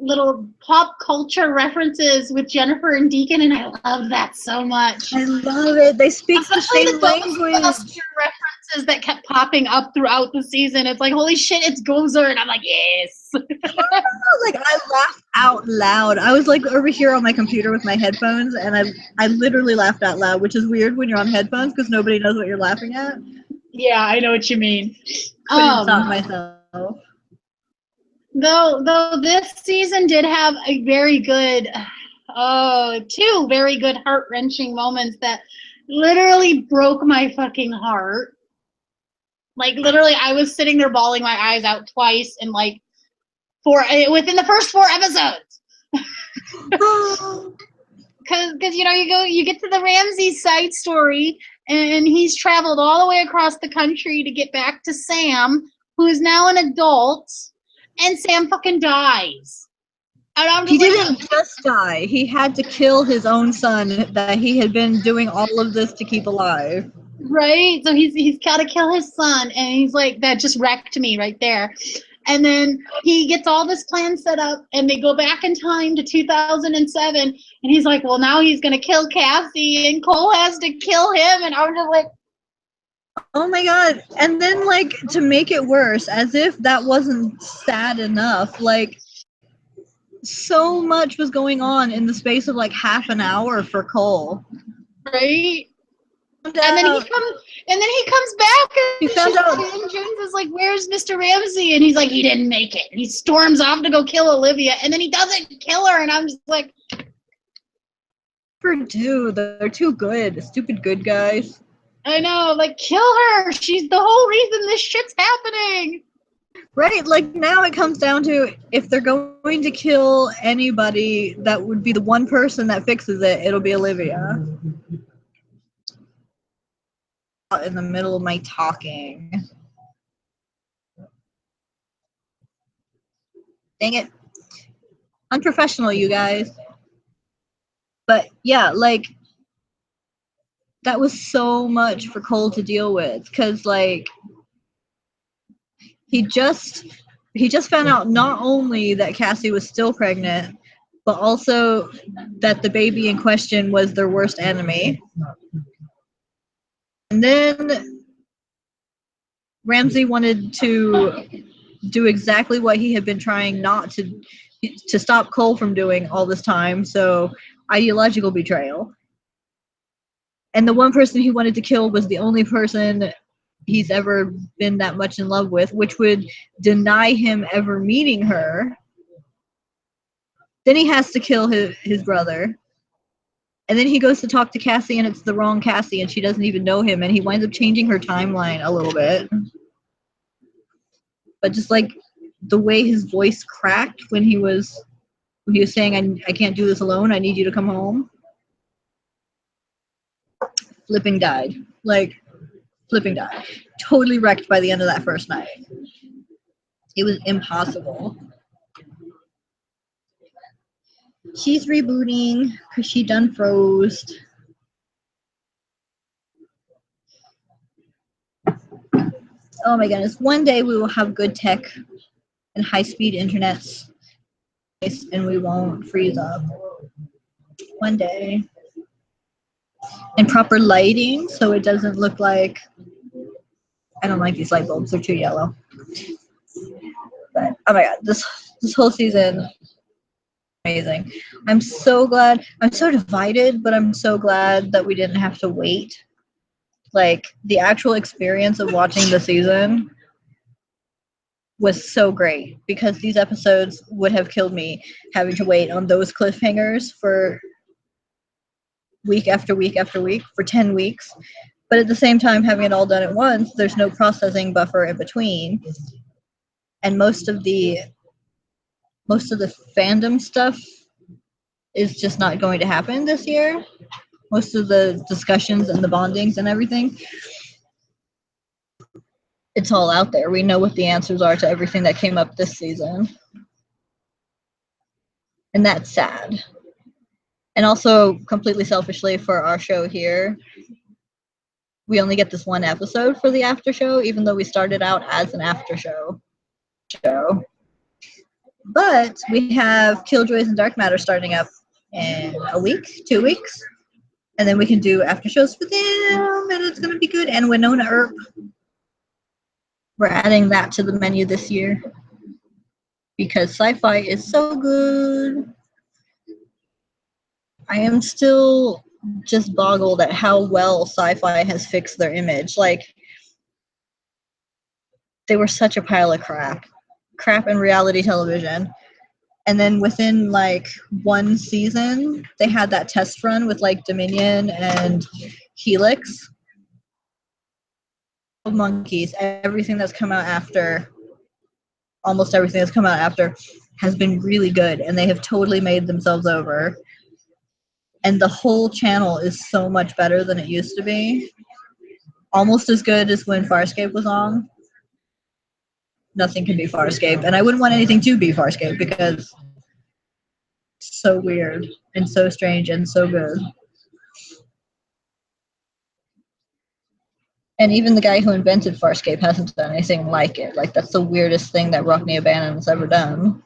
little pop culture references with Jennifer and Deacon, and I love that so much. I love it. They speak especially the same language. References that kept popping up throughout the season. It's like, holy shit, it's Gozer, and I'm like, yes. Like, I laughed out loud. I was like over here on my computer with my headphones, and I literally laughed out loud, which is weird when you're on headphones because nobody knows what you're laughing at. Yeah, I know what you mean. Couldn't stop myself. Though this season did have a very good, 2 very good heart-wrenching moments that literally broke my fucking heart. Like, literally, I was sitting there bawling my eyes out twice in like within the first 4 episodes. Because you get to the Ramsey side story, and he's traveled all the way across the country to get back to Sam, who is now an adult. And Sam fucking dies. And he didn't just die. He had to kill his own son that he had been doing all of this to keep alive. Right? So he's got to kill his son. And he's like, that just wrecked me right there. And then he gets all this plan set up, and they go back in time to 2007. And he's like, well, now he's going to kill Cassie, and Cole has to kill him. And I'm just like, oh my god. And then, like, to make it worse, as if that wasn't sad enough, like, so much was going on in the space of like half an hour for Cole. Right? And then he comes back, and Jones is like, where's Mr. Ramsey? And he's like, he didn't make it. And he storms off to go kill Olivia, and then he doesn't kill her, and I'm just like, Dude, they're too good. Stupid good guys. I know, like, kill her. She's the whole reason this shit's happening. Right, like, now it comes down to, if they're going to kill anybody, that would be the one person that fixes it, it'll be Olivia. In the middle of my talking. Dang it. Unprofessional, you guys. But yeah, like, that was so much for Cole to deal with, because like he just found out not only that Cassie was still pregnant, but also that the baby in question was their worst enemy. And then Ramsey wanted to do exactly what he had been trying not to stop Cole from doing all this time, so ideological betrayal. And the one person he wanted to kill was the only person he's ever been that much in love with, which would deny him ever meeting her. Then he has to kill his brother. And then he goes to talk to Cassie, and it's the wrong Cassie, and she doesn't even know him, and he winds up changing her timeline a little bit. But just like the way his voice cracked when he was saying, I can't do this alone, I need you to come home. Flipping died. Totally wrecked by the end of that first night. It was impossible. She's rebooting because she done froze. Oh my goodness. One day we will have good tech and high-speed internets, and we won't freeze up. One day. And proper lighting, so it doesn't look like... I don't like these light bulbs. They're too yellow. But, oh my god, this whole season... amazing. I'm so glad. I'm so divided, but I'm so glad that we didn't have to wait. Like, the actual experience of watching the season was so great because these episodes would have killed me having to wait on those cliffhangers for week after week after week for 10 weeks. But at the same time, having it all done at once, there's no processing buffer in between. And most of the fandom stuff is just not going to happen this year. Most of the discussions and the bondings and everything, it's all out there. We know what the answers are to everything that came up this season. And that's sad. And also, completely selfishly for our show here, we only get this one episode for the after show, even though we started out as an after show. But we have Killjoys and Dark Matter starting up in a week, 2 weeks. And then we can do after shows for them, and it's going to be good. And Winona Earp. We're adding that to the menu this year because sci-fi is so good. I am still just boggled at how well sci-fi has fixed their image. Like, they were such a pile of crap in reality television. And then within like one season, they had that test run with like Dominion and Helix. Monkeys, everything that's come out after, almost everything that's come out after, has been really good, and they have totally made themselves over. And the whole channel is so much better than it used to be. Almost as good as when Farscape was on. Nothing can be Farscape, and I wouldn't want anything to be Farscape because it's so weird and so strange and so good. And even the guy who invented Farscape hasn't done anything like it. Like, that's the weirdest thing that Rockney O'Bannon has ever done.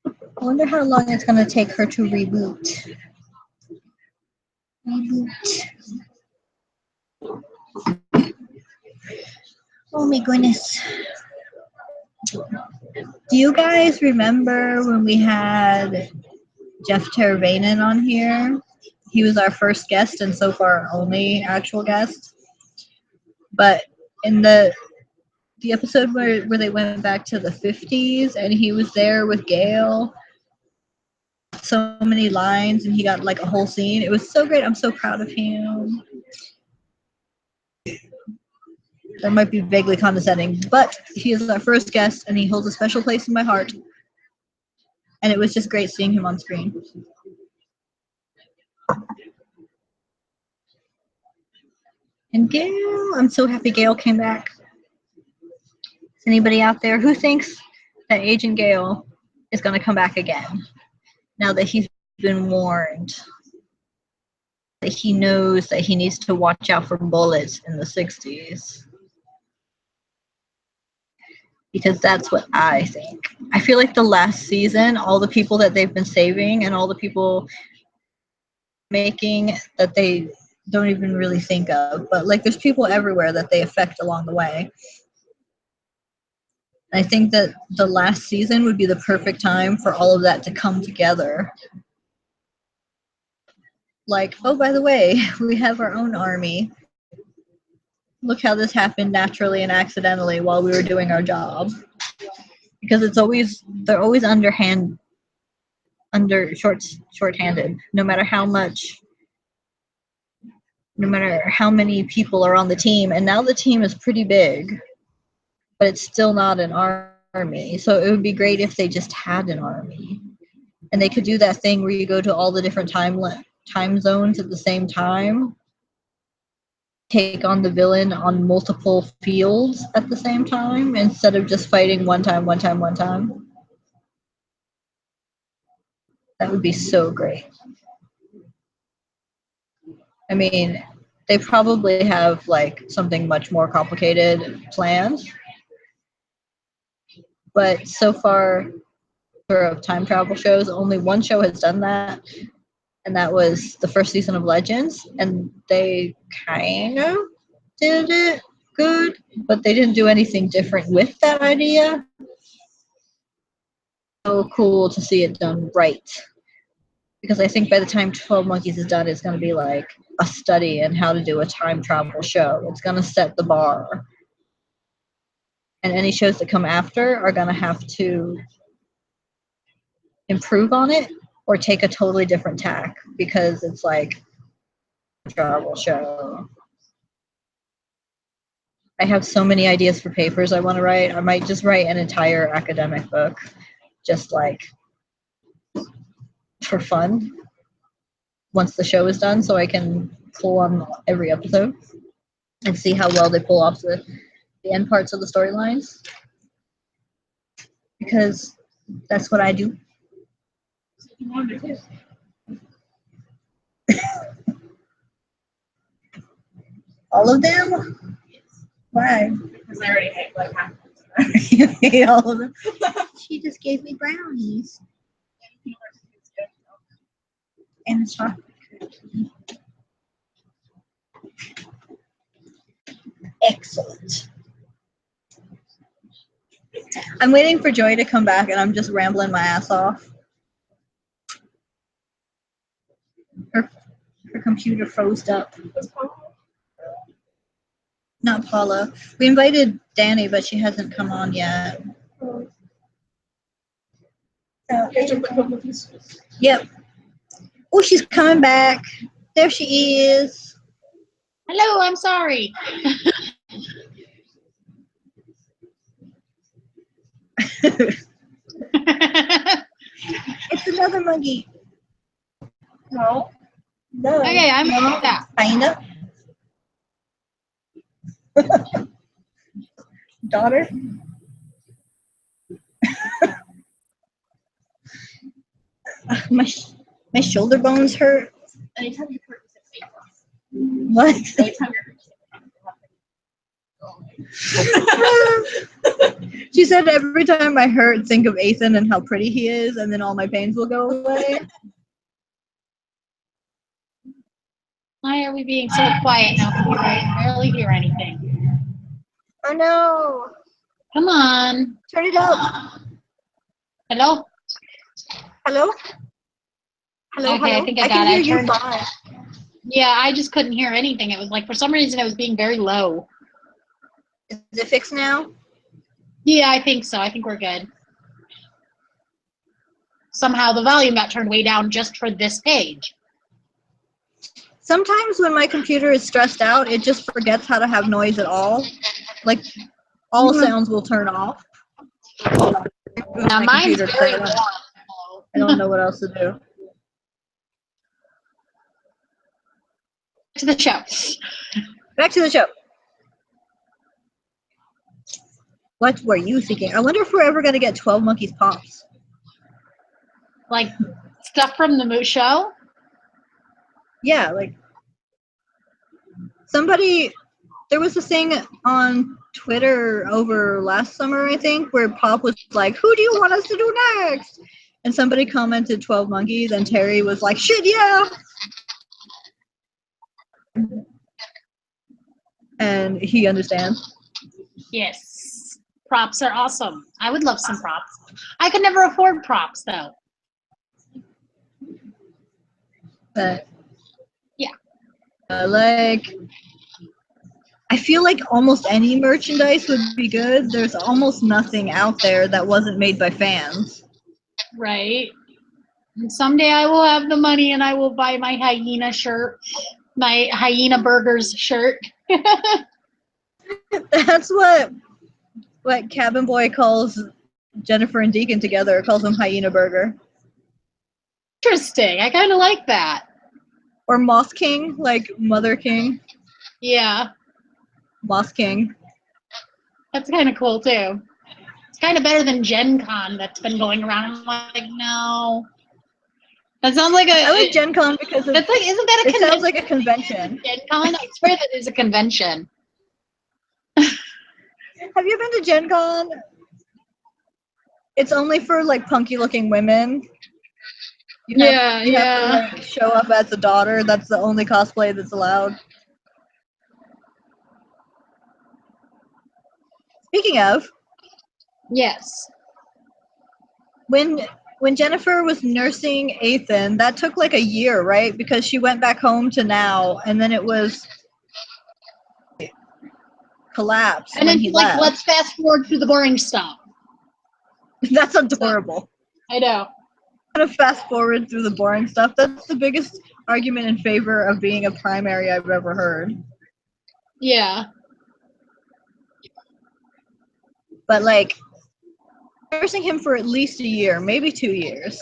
I wonder how long it's going to take her to reboot. Oh my goodness. Do you guys remember when we had Jeff Teravainen on here? He was our first guest and so far our only actual guest. But in the episode where they went back to the 50s and he was there with Gail, so many lines and he got like a whole scene. It was so great. I'm so proud of him. That might be vaguely condescending, but he is our first guest and he holds a special place in my heart. And it was just great seeing him on screen. And Gail, I'm so happy Gail came back. Is anybody out there who thinks that Agent Gail is going to come back again? Now that he's been warned, that he knows that he needs to watch out for bullets in the 60s. Because that's what I think. I feel like the last season, all the people that they've been saving and all the people making that they don't even really think of, but like there's people everywhere that they affect along the way. And I think that the last season would be the perfect time for all of that to come together. Like, oh, by the way, we have our own army. Look how this happened naturally and accidentally while we were doing our job. Because they're always shorthanded, no matter how many people are on the team. And now the team is pretty big, but it's still not an army. So it would be great if they just had an army. And they could do that thing where you go to all the different time zones at the same time, take on the villain on multiple fields at the same time instead of just fighting one time. That would be so great. I mean, they probably have like something much more complicated planned, but so far of time travel shows, only one show has done that, and that was the first season of Legends, and they kind of did it good, but they didn't do anything different with that idea. so cool to see it done right. Because I think by the time 12 Monkeys is done, it's going to be like a study in how to do a time travel show. It's going to set the bar. And any shows that come after are going to have to improve on it or take a totally different tack because it's like a travel show. I have so many ideas for papers I want to write. I might just write an entire academic book, just like for fun, once the show is done, so I can pull on every episode and see how well they pull off the end parts of the storylines. Because that's what I do. All of them? Why? Because I already hate like half. You hate all of them? She just gave me brownies. And chocolate cookie. Excellent. I'm waiting for Joy to come back and I'm just rambling my ass off. Her computer froze up. Not Paula. We invited Danny, but she hasn't come on yet. Yep. Oh, she's coming back. There she is. Hello, I'm sorry. It's another monkey. No. No. Okay, I'm back. Kinda. Daughter. My shoulder bones hurt. Anytime you hurt, it's fake. What? Anytime you're She said every time I hurt, think of Ethan and how pretty he is, and then all my pains will go away. Why are we being so quiet now? I can barely hear anything. Oh no! Come on. Turn it up. Hello? Hello? Hello? Okay, hello? I think I got can it. hear you Turned- fine. Yeah, I just couldn't hear anything. It was like, for some reason, it was being very low. Is it fixed now? Yeah, I think so. I think we're good. Somehow the volume got turned way down just for this page. Sometimes when my computer is stressed out, it just forgets how to have noise at all. Like, all sounds will turn off. Now My mine's computer's very silent. low. I don't know what else to do. To the show. Back to the show. What were you thinking? I wonder if we're ever going to get 12 Monkeys Pops. Like, stuff from the show? Yeah, like, somebody, there was a thing on Twitter over last summer, I think, where Pop was like, who do you want us to do next? And somebody commented 12 Monkeys, and Terry was like, shit, yeah! And he understands. Yes. Props are awesome. I would love some props. I could never afford props, though. But yeah. Like, I feel like almost any merchandise would be good. There's almost nothing out there that wasn't made by fans. Right. And someday I will have the money and I will buy my hyena shirt, my hyena burgers shirt. That's what Cabin Boy calls Jennifer and Deacon together. Calls them Hyena Burger. Interesting. I kind of like that. Or Moss King, like Mother King. Yeah. Moss King. That's kind of cool too. It's kind of better than Gen Con that's been going around. I'm like, no. That sounds like a. I like Gen Con because that's like, isn't that a it sounds like a convention. Gen Con? I swear that is a convention. Have you been to Gen Con? It's only for like punky looking women. You have to like, show up as a daughter. That's the only cosplay that's allowed. Speaking of. Yes. when Jennifer was nursing Ethan, that took like a year, right? Because she went back home to now, and then it was collapse And when then he she's like, left. let's fast forward to the boring stuff. That's adorable. I know. I'm gonna fast forward through the boring stuff. That's the biggest argument in favor of being a primary I've ever heard. Yeah. But like nursing him for at least a year, maybe 2 years.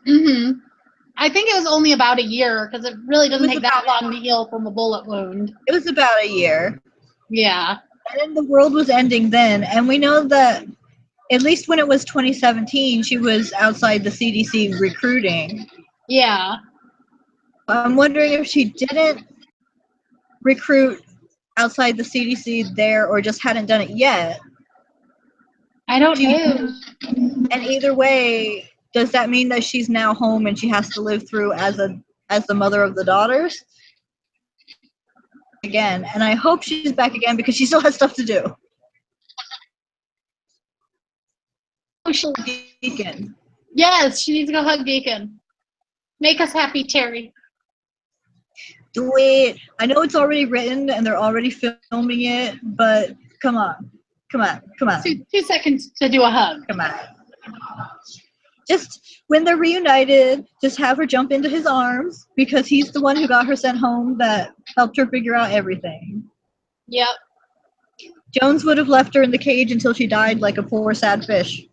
Mm-hmm. I think it was only about a year because it really doesn't take that long to heal from a bullet wound. It was about a year. Yeah. And then the world was ending then, and we know that at least when it was 2017, she was outside the CDC recruiting. Yeah. I'm wondering if she didn't recruit outside the CDC there or just hadn't done it yet. I don't know. And either way, does that mean that she's now home and she has to live through as the mother of the daughters? Again, and I hope she's back again because she still has stuff to do. Deacon. Yes, she needs to go hug Deacon. Make us happy, Terry. Do it. I know it's already written and they're already filming it, but come on. Come on. Come on. 2 seconds to do a hug. Come on. Just when they're reunited, just have her jump into his arms because he's the one who got her sent home that helped her figure out everything. Yep. Jones would have left her in the cage until she died like a poor sad fish.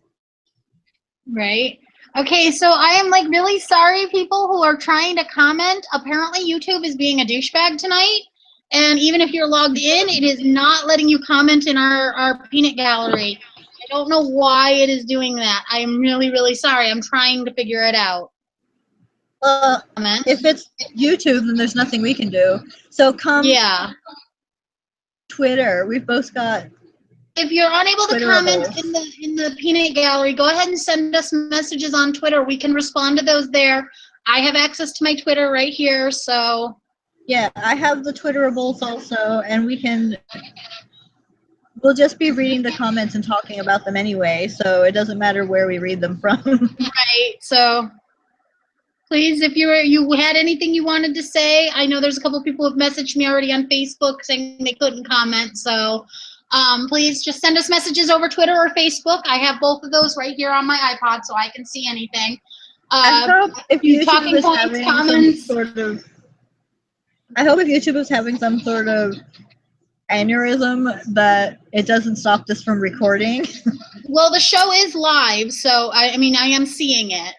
Right. Okay, so I am like really sorry, people who are trying to comment. Apparently, YouTube is being a douchebag tonight. And even if you're logged in, it is not letting you comment in our peanut gallery. I don't know why it is doing that. I am really, really sorry. I'm trying to figure it out. If it's YouTube, then there's nothing we can do. So come Twitter. We've both got. If you're unable to comment Twitterables. in the peanut gallery, go ahead and send us messages on Twitter. We can respond to those there. I have access to my Twitter right here, so. Yeah, I have the Twitterables also, and we'll just be reading the comments and talking about them anyway, so it doesn't matter where we read them from. Right, so please, if you had anything you wanted to say, I know there's a couple people who have messaged me already on Facebook saying they couldn't comment, so please just send us messages over Twitter or Facebook. I have both of those right here on my iPod, so I can see anything. I hope if YouTube talking is points, having comments. some sort of, I hope if YouTube is having some sort of aneurysm that it doesn't stop this from recording. Well, the show is live, so I mean I am seeing it.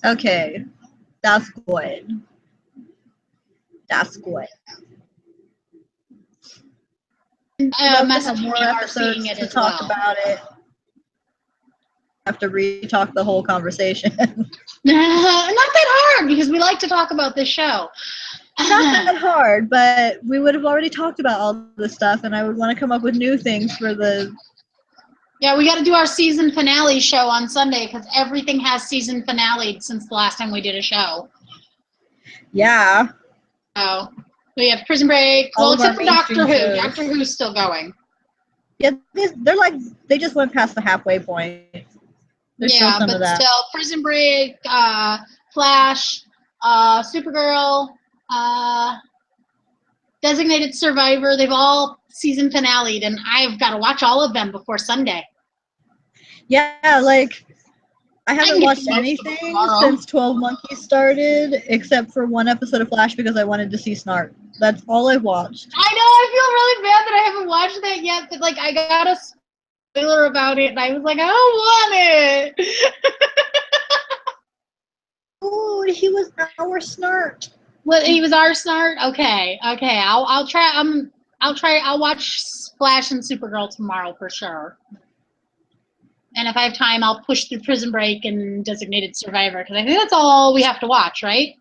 Okay, that's good. That's good. Message me are seeing it to as talk well. about it. Have to re-talk the whole conversation. Not that hard because we like to talk about this show. Not that hard, but we would have already talked about all this stuff, and I would want to come up with new things for the. Yeah, we got to do our season finale show on Sunday because everything has season finale since the last time we did a show. Yeah. So we have Prison Break. All Well, of our except for Doctor Who. mainstream shows. Doctor Who's still going. Yeah, they're like they just went past the halfway point. There's still some but of that. still, Prison Break, Flash, Supergirl, Designated Survivor. They've all season finale'd, and I've got to watch all of them before Sunday. Yeah, like I haven't get watched to most of them anything tomorrow. since 12 Monkeys started, except for one episode of Flash because I wanted to see Snart. That's all I've watched. I know, I feel really bad that I haven't watched that yet, but like I got a spoiler about it, and I was like, I don't want it. Oh, he was our Snart. Well, he was our Snart. Okay. I'll try. I'll watch Flash and Supergirl tomorrow for sure. And if I have time, I'll push through Prison Break and Designated Survivor because I think that's all we have to watch, right?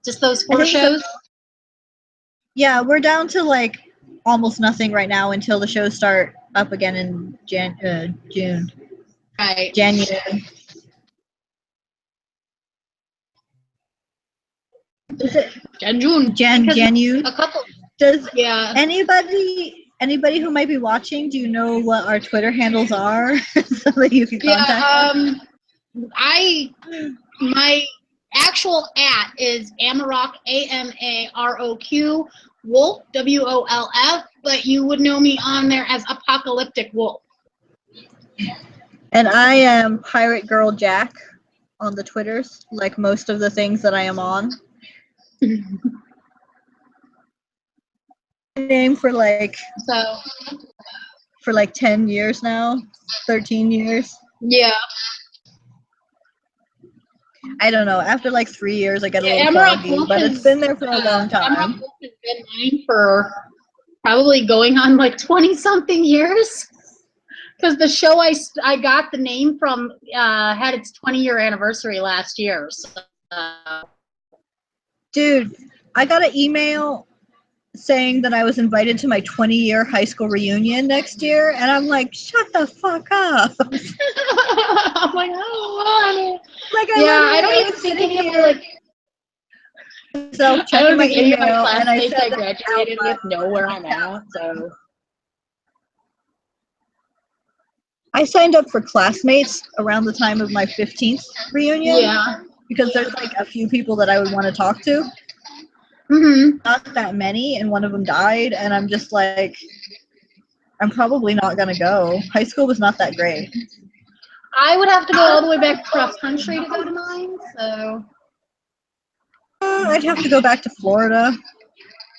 Just those 4 shows. Yeah, we're down to like almost nothing right now until the shows start up again in June. Right. January. Is it June. Janu? A couple. Does Yeah. anybody who might be watching, do you know what our Twitter handles are so that you can contact us? My actual is Amarok, AMAROQ, Wolf, WOLF, but you would know me on there as Apocalyptic Wolf. And I am Pirate Girl Jack on the Twitters, like most of the things that I am on. Name for like 10 years now, 13 years. Yeah. I don't know. After like 3 years, I get a little Amarok foggy, Wolf but it's been there for a long time. Amarok Wolf has been mine for probably going on like 20-something years. Because the show I got the name from had its 20-year anniversary last year. So. Dude, I got an email saying that I was invited to my 20-year high school reunion next year, and I'm like, shut the fuck up. I'm like, oh, like, I don't even think any of my so checking my email, and I classmates said I graduated with know where I'm at. So I signed up for Classmates around the time of my 15th reunion. Yeah. Because there's like a few people that I would want to talk to. Mm-hmm. Not that many, and one of them died, and I'm just like, I'm probably not gonna go. High school was not that great. I would have to go all the way back cross country to go to mine, so. I'd have to go back to Florida. I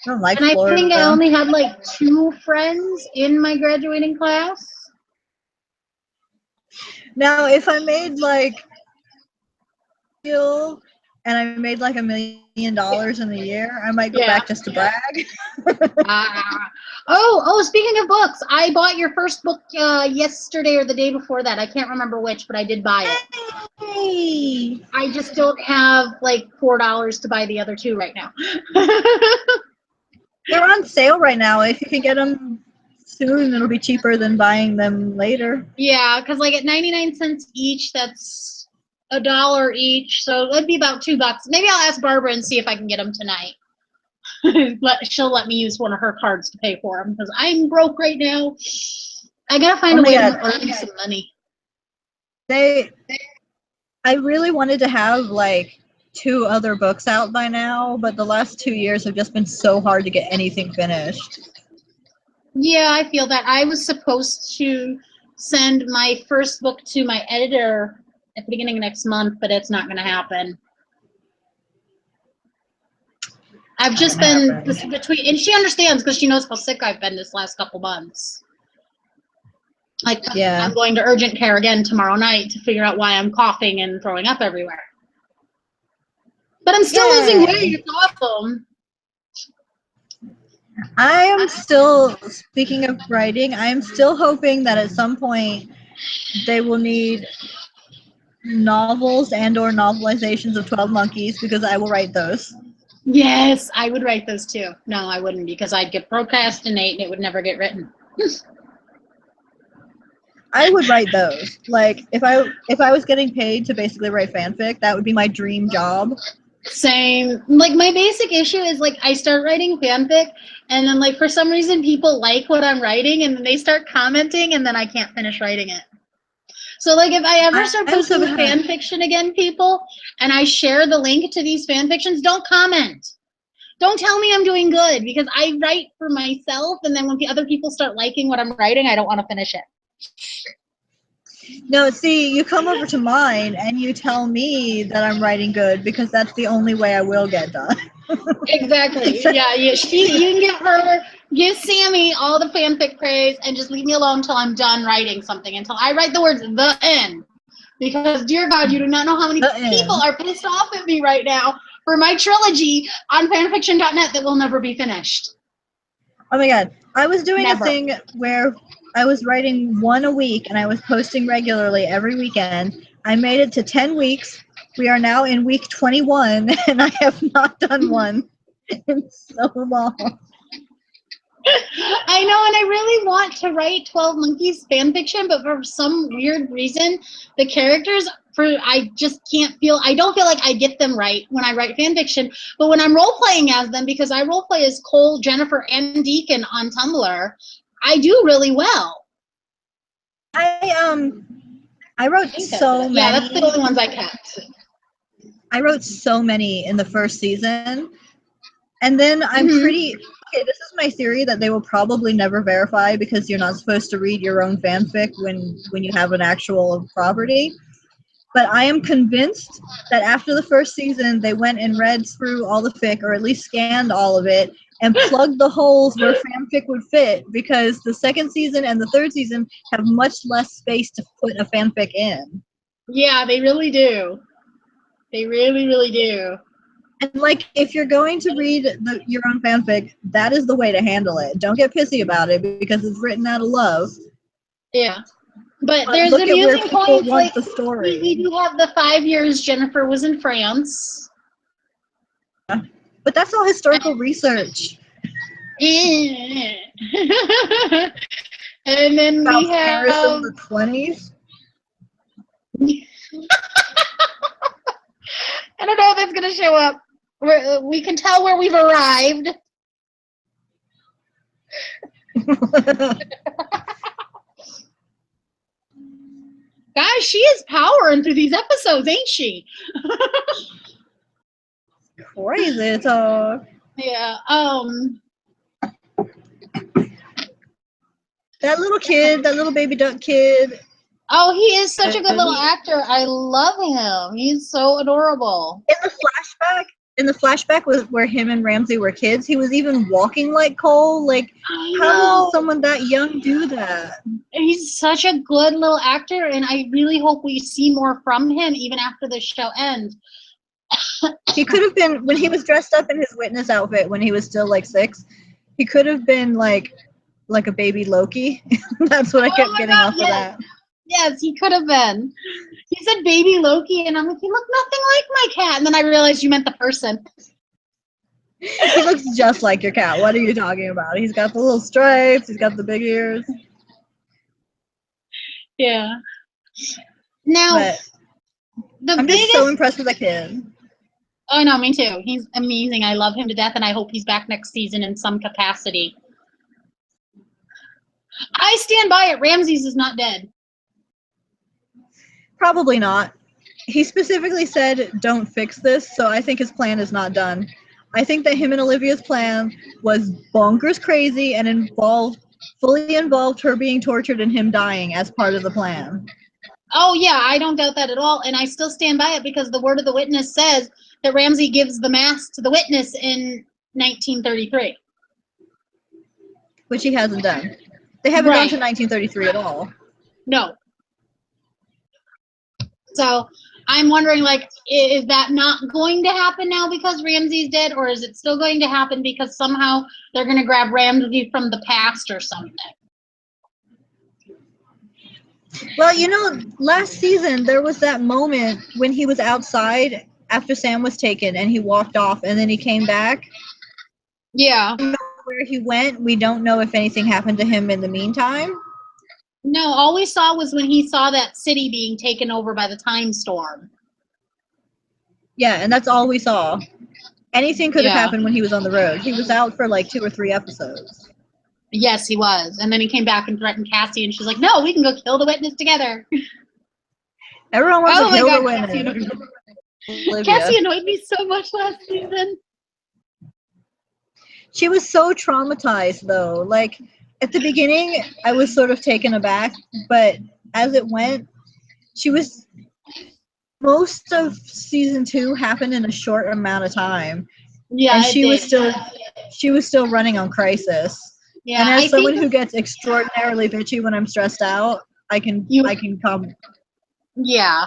don't like Florida. And I think I only had like 2 friends in my graduating class. Now, if I made like and I made like $1 million in a year, I might go back just to brag. Speaking of books, I bought your first book yesterday or the day before that. I can't remember which, but I did buy it. Hey. I just don't have like $4 to buy the other 2 right now. They're on sale right now. If you can get them soon, it'll be cheaper than buying them later. Yeah, because like at 99 cents each, that's $1 each, so it'd be about $2. Maybe I'll ask Barbara and see if I can get them tonight. She'll let me use one of her cards to pay for them because I'm broke right now. I gotta find a way to earn some money. I really wanted to have like 2 other books out by now, but the last 2 years have just been so hard to get anything finished. Yeah, I feel that. I was supposed to send my first book to my editor at the beginning of next month, but it's not going to happen. I've just been between, and she understands because she knows how sick I've been this last couple months. Like, I'm going to urgent care again tomorrow night to figure out why I'm coughing and throwing up everywhere. But I'm still losing weight. It's awesome. I am still, speaking of writing, I am still hoping that at some point they will need novels and or novelizations of 12 Monkeys because I will write those. Yes, I would write those too. No, I wouldn't because I'd get procrastinate and it would never get written. I would write those. Like if I was getting paid to basically write fanfic, that would be my dream job. Same. Like my basic issue is like I start writing fanfic and then like for some reason people like what I'm writing and then they start commenting and then I can't finish writing it. So like if I ever start posting fan fiction again, people, and I share the link to these fan fictions, don't comment. Don't tell me I'm doing good because I write for myself and then when other people start liking what I'm writing, I don't want to finish it. No, see, you come over to mine and you tell me that I'm writing good because that's the only way I will get done. Exactly. Yeah, you can give Sammy all the fanfic praise and just leave me alone until I'm done writing something, until I write the words "the end." Because, dear God, you do not know how many people are pissed off at me right now for my trilogy on fanfiction.net that will never be finished. Oh my God. I was doing a thing where I was writing 1 a week and I was posting regularly every weekend. I made it to 10 weeks. We are now in week 21 and I have not done one in so long. I know, and I really want to write 12 Monkeys fanfiction, but for some weird reason, the characters, I don't feel like I get them right when I write fanfiction, but when I'm role-playing as them, because I role-play as Cole, Jennifer, and Deacon on Tumblr, I do really well. I I wrote I think so many. Yeah, that's the only ones I kept. I wrote so many in the first season. And then I'm pretty okay, this is my theory that they will probably never verify because you're not supposed to read your own fanfic when you have an actual property. But I am convinced that after the first season they went and read through all the fic, or at least scanned all of it, and plugged the holes where fanfic would fit, because the second season and the third season have much less space to put a fanfic in. Yeah, they really do. They really, really do. And like, if you're going to read your own fanfic, that is the way to handle it. Don't get pissy about it because it's written out of love. Yeah. But there's look at where amusing people points, want like, the story. we do have the 5 years Jennifer was in France. But that's all historical research. And then About we Paris in have... the 20s. I don't know if that's going to show up. We can tell where we've arrived. Guys, she is powering through these episodes, ain't she? Crazy talk. Yeah. That little kid, that little baby duck kid. Oh, he is such a good little actor. I love him. He's so adorable. In the flashback was where him and Ramsey were kids. He was even walking like Cole. Like, how does someone that young do that? He's such a good little actor, and I really hope we see more from him even after the show ends. He could have been, when he was dressed up in his witness outfit when he was still like 6, he could have been like a baby Loki. That's what I kept getting off of that. Yes, he could have been. He said baby Loki, and I'm like, he looked nothing like my cat. And then I realized you meant the person. He looks just like your cat. What are you talking about? He's got the little stripes. He's got the big ears. Yeah. Now, but I'm just so impressed with the kid. Oh, no, me too. He's amazing. I love him to death, and I hope he's back next season in some capacity. I stand by it. Ramses is not dead. Probably not. He specifically said, don't fix this, so I think his plan is not done. I think that him and Olivia's plan was bonkers crazy and fully involved her being tortured and him dying as part of the plan. Oh, yeah, I don't doubt that at all, and I still stand by it because the word of the witness says that Ramsey gives the mask to the witness in 1933. Which he hasn't done. They haven't gone to 1933 at all. No. So I'm wondering, like, is that not going to happen now because Ramsey's dead, or is it still going to happen because somehow they're going to grab Ramsey from the past or something? Well, you know, last season there was that moment when he was outside after Sam was taken and he walked off and then he came back. Yeah. We don't know where he went. We don't know if anything happened to him in the meantime. No, all we saw was when he saw that city being taken over by the time storm. Yeah, and that's all we saw. Anything could have happened when he was on the road. He was out for like 2 or 3 episodes. Yes, he was. And then he came back and threatened Cassie, and she's like, no, we can go kill the witness together. Everyone wants to kill the witness. Cassie annoyed me so much last season. She was so traumatized, though. Like, at the beginning, I was sort of taken aback, but as it went, most of season 2 happened in a short amount of time. Yeah, and she was still running on crisis. Yeah, and as someone who gets extraordinarily bitchy when I'm stressed out, I can come. Yeah.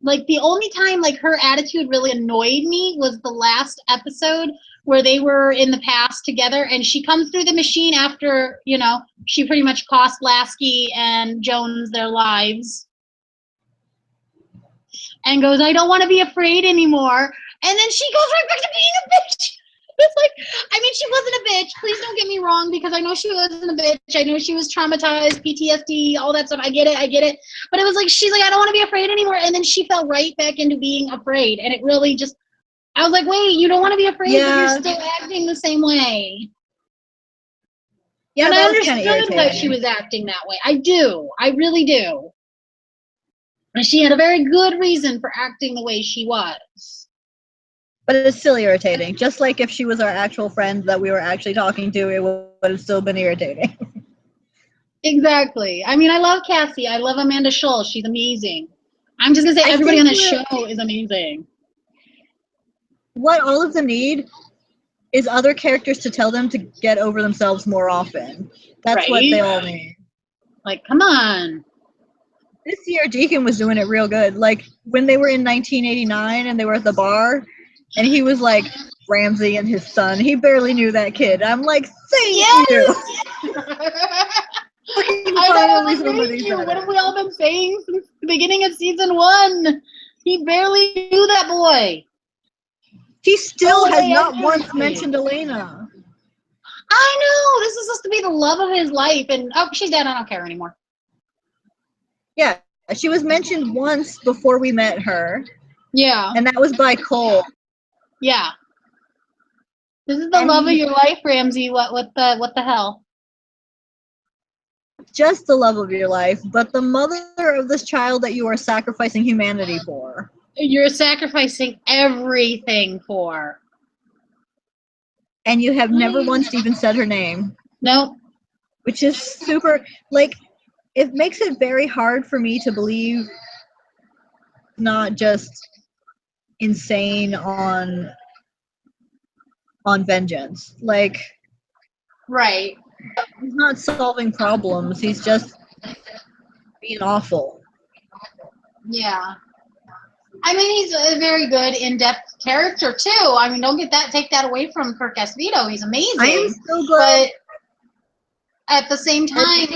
Like the only time like her attitude really annoyed me was the last episode where they were in the past together, and she comes through the machine after, you know, she pretty much cost Lasky and Jones their lives, and goes, I don't want to be afraid anymore. And then she goes right back to being a bitch. It's like, I mean, she wasn't a bitch. Please don't get me wrong, because I know she wasn't a bitch. I know she was traumatized, PTSD, all that stuff. I get it. But it was like, she's like, I don't want to be afraid anymore. And then she fell right back into being afraid. And it really just, I was like, wait, you don't want to be afraid, but you're still acting the same way. Yeah, and I that was kind understood of why irritating. she was acting that way. I do. I really do. And she had a very good reason for acting the way she was. But it's still irritating. Just like if she was our actual friend that we were actually talking to, it would have still been irritating. Exactly. I mean, I love Cassie. I love Amanda Scholl. She's amazing. I'm just going to say I everybody on think this show is amazing. What all of them need is other characters to tell them to get over themselves more often. That's what they all need. Like, come on. This year, Deacon was doing it real good. Like, when they were in 1989 and they were at the bar, and he was like, Ramsey and his son, he barely knew that kid. I'm like, thank you. I know, thank you. What have we all been saying since the beginning of season 1? He barely knew that boy. He still has Totally not once everything. mentioned Elena. I know. This is supposed to be the love of his life, and oh, she's dead. I don't care anymore. Yeah, she was mentioned once before we met her, Yeah. and that was by Cole. Yeah. This is the love of your life, Ramsey. What the hell? Just the love of your life, but the mother of this child that you are sacrificing humanity for. You're sacrificing everything for. And you have never once even said her name. Nope. Which is super, like, it makes it very hard for me to believe not just insane on vengeance. Like, Right. he's not solving problems, he's just being awful. Yeah. I mean, he's a very good, in-depth character, too. I mean, don't take that away from Kirk Esposito. He's amazing. I am so glad. But at the same time,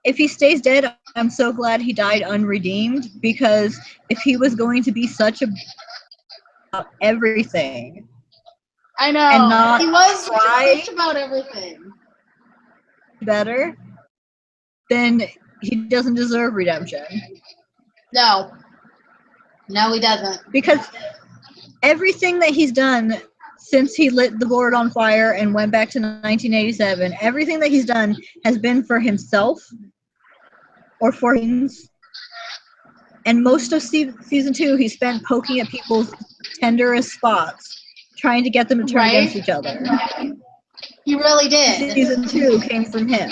if he stays dead, I'm so glad he died unredeemed, because if he was going to be such a everything, I know. and not He was try about everything. better, then he doesn't deserve redemption. No. No, he doesn't. Because everything that he's done since he lit the board on fire and went back to 1987, everything that he's done has been for himself or for things. And most of season 2, he spent poking at people's tenderest spots, trying to get them to turn against each other. He really did. Season 2 came from him.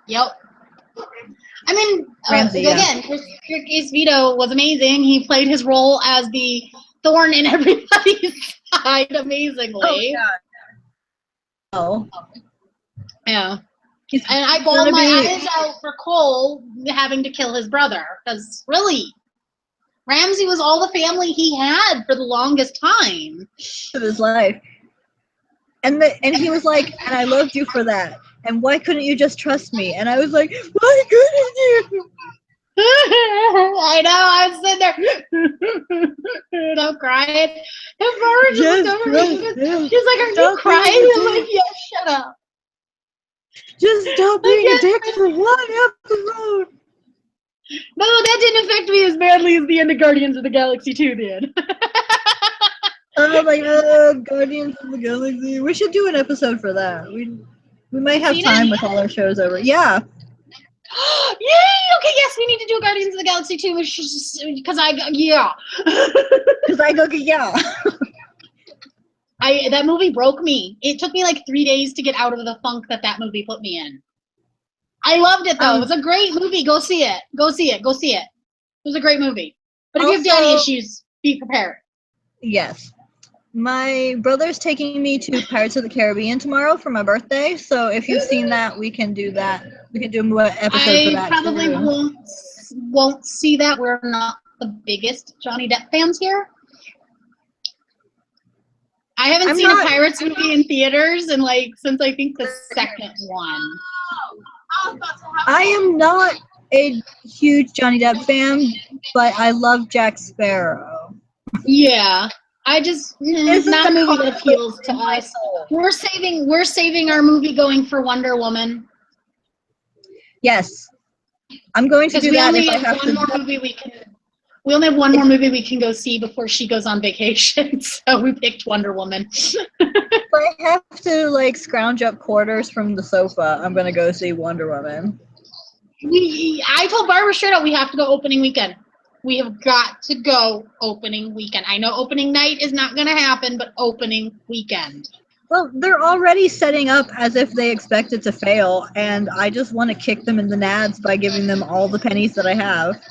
Yep. I mean, Ramsey, again, Kirk Esposito was amazing. He played his role as the thorn in everybody's side amazingly. Oh, yeah. And I bawled my eyes out for Cole having to kill his brother, because really, Ramsey was all the family he had for the longest time of his life. And he was like, and I loved you for that. And why couldn't you just trust me? And I was like, why couldn't you? I know, I was sitting there, and I'm crying. And Barbara just looked over me. She's like, are you crying? I'm like, yeah, shut up. Just stop being a dick for one episode. No, that didn't affect me as badly as the end of Guardians of the Galaxy 2 did. Oh my god, Guardians of the Galaxy. We should do an episode for that. We might have time with all our shows over. Yeah. Yay! Okay, yes, we need to do Guardians of the Galaxy 2, because yeah. Because I go, yeah. That movie broke me. It took me like 3 days to get out of the funk that movie put me in. I loved it, though. It was a great movie. Go see it. Go see it. Go see it. It was a great movie. But if you have daddy issues, be prepared. Yes. My brother's taking me to Pirates of the Caribbean tomorrow for my birthday, so if you've seen that, we can do that. We can do an episode for that. I probably won't see that. We're not the biggest Johnny Depp fans here. I haven't seen a Pirates movie in theaters since I think the second one. I am not a huge Johnny Depp fan, but I love Jack Sparrow. Yeah. It's not a movie that appeals to us. We're saving our movie going for Wonder Woman. Yes. I'm going to do that if I have to. One more movie we can We only have one more movie we can go see before she goes on vacation, so we picked Wonder Woman. If I have to like scrounge up quarters from the sofa, I'm gonna go see Wonder Woman. I told Barbara straight up we have to go opening weekend. We have got to go opening weekend. I know opening night is not going to happen, but opening weekend. Well, they're already setting up as if they expect it to fail, and I just want to kick them in the nads by giving them all the pennies that I have.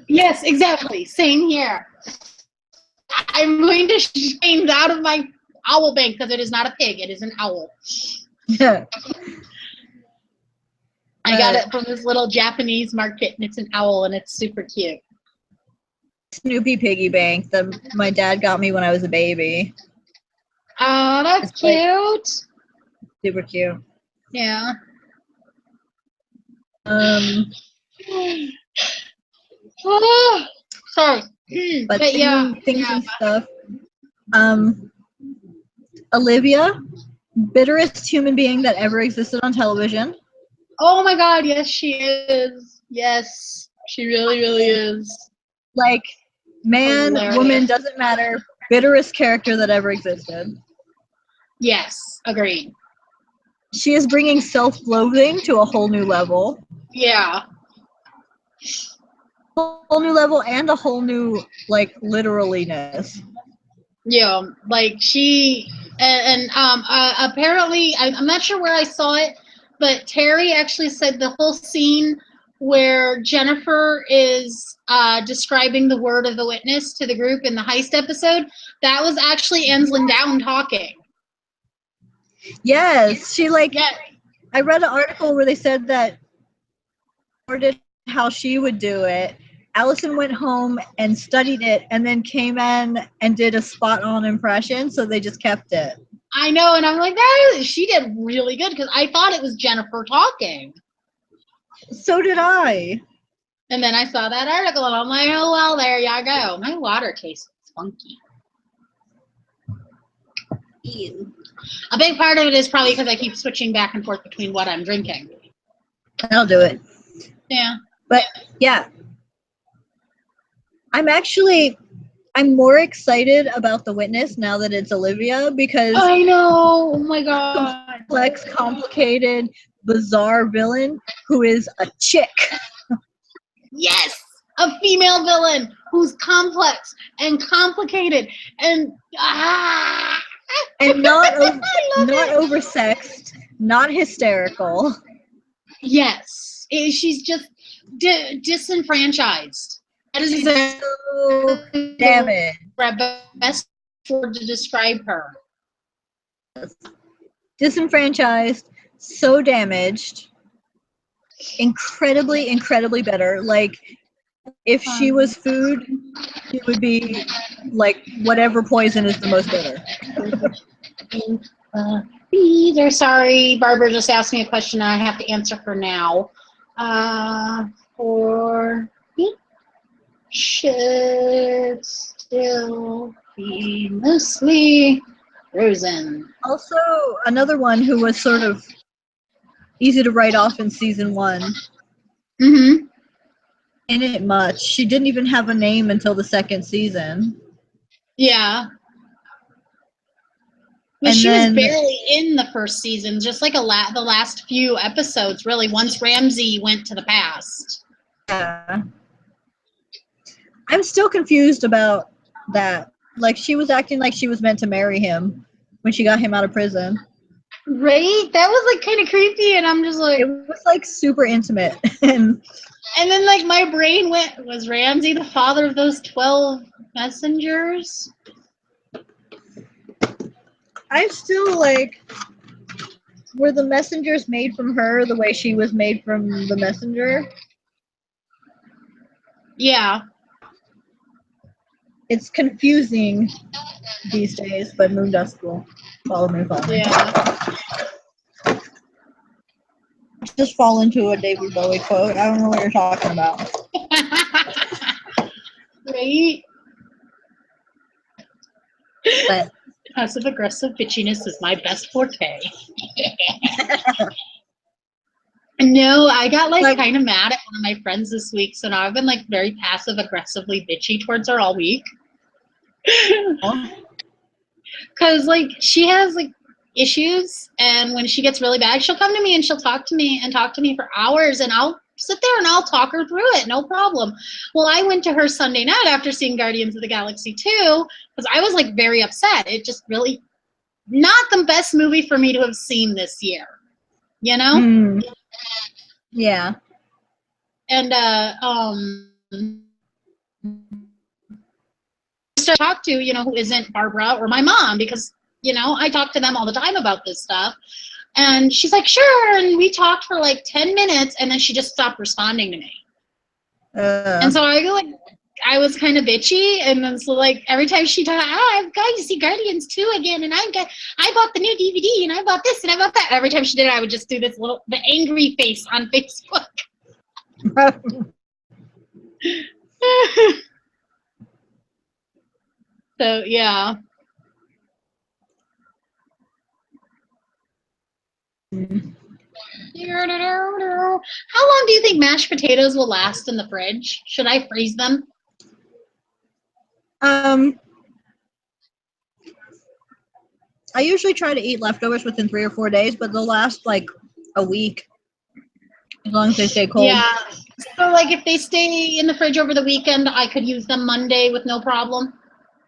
Yes, exactly. Same here. I'm going to change out of my owl bank because it is not a pig. It is an owl. Yeah. I got it from this little Japanese market, and it's an owl, and it's super cute. Snoopy piggy bank that my dad got me when I was a baby. Oh, that's It's like- cute. Super cute. Yeah. Oh, sorry. But yeah. things and stuff. Olivia, bitterest human being that ever existed on television. Oh my God, yes, she is. Yes, she really, really is. Like, man, Hilarious. woman, doesn't matter. Bitterest character that ever existed. Yes, agreed. She is bringing self-loathing to a whole new level. Yeah. Whole new level and a whole new, like, literalness. Yeah, like she and apparently I'm not sure where I saw it, but Terry actually said the whole scene where Jennifer is describing the word of the witness to the group in the heist episode, that was actually Anslin Down talking. Yes, she like. Yeah. I read an article where they said that recorded how she would do it. Allison went home and studied it, and then came in and did a spot-on impression. So they just kept it. I know, and I'm like, she did really good because I thought it was Jennifer talking. So did I. And then I saw that article, and I'm like, oh well, there you go. My water tastes funky. Ew. A big part of it is probably because I keep switching back and forth between what I'm drinking. I'll do it. Yeah. But yeah, I'm more excited about The Witness now that it's Olivia because I know. Oh my God. complex, complicated, bizarre villain who is a chick. Yes, a female villain who's complex and complicated and And not it. oversexed, not hysterical. Yes, she's just disenfranchised. That is So damaged. the best word to describe her. Disenfranchised, so damaged, incredibly, incredibly bitter. Like, if she was food, she would be like whatever poison is the most bitter. Either, sorry, Barbara just asked me a question and I have to answer her now. For me, should still be mostly frozen. Also, another one who was sort of easy to write off in season 1. Mm-hmm. In it much. She didn't even have a name until the 2nd season. Yeah. But And she then- was barely in the first season, just like the last few episodes, really, once Ramsey went to the past. Yeah. I'm still confused about that. Like, she was acting like she was meant to marry him when she got him out of prison. Right? That was like kind of creepy, and I'm just like, It was like super intimate. And then like my brain went, was Ramsey the father of those 12 messengers? I'm still like, were the messengers made from her the way she was made from the messenger? Yeah. It's confusing these days, but Moondust will follow me. Yeah. Just fall into a David Bowie quote. I don't know what you're talking about. Right? But Passive aggressive bitchiness is my best forte. No, I got like Like- kind of mad at one of my friends this week, so now I've been like very passive aggressively bitchy towards her all week. Cause like she has like issues, and when she gets really bad, she'll come to me and she'll talk to me for hours, and I'll sit there and I'll talk her through it, no problem. Well, I went to her Sunday night after seeing Guardians of the Galaxy 2 because I was like very upset. It just really not the best movie for me to have seen this year, you know? Mm. Yeah. And to talk to, you know, who isn't Barbara or my mom, because, you know, I talk to them all the time about this stuff. And she's like, sure. And we talked for like 10 minutes, and then she just stopped responding to me. And so I was kind of bitchy, and then so like every time she talked, I've got to see Guardians 2 again, and I bought the new DVD, and I bought this, and I bought that. Every time she did it, I would just do this the angry face on Facebook. So yeah. How long do you think mashed potatoes will last in the fridge? Should I freeze them? I usually try to eat leftovers within 3 or 4 days, but they'll last like a week as long as they stay cold. Yeah. So like if they stay in the fridge over the weekend, I could use them Monday with no problem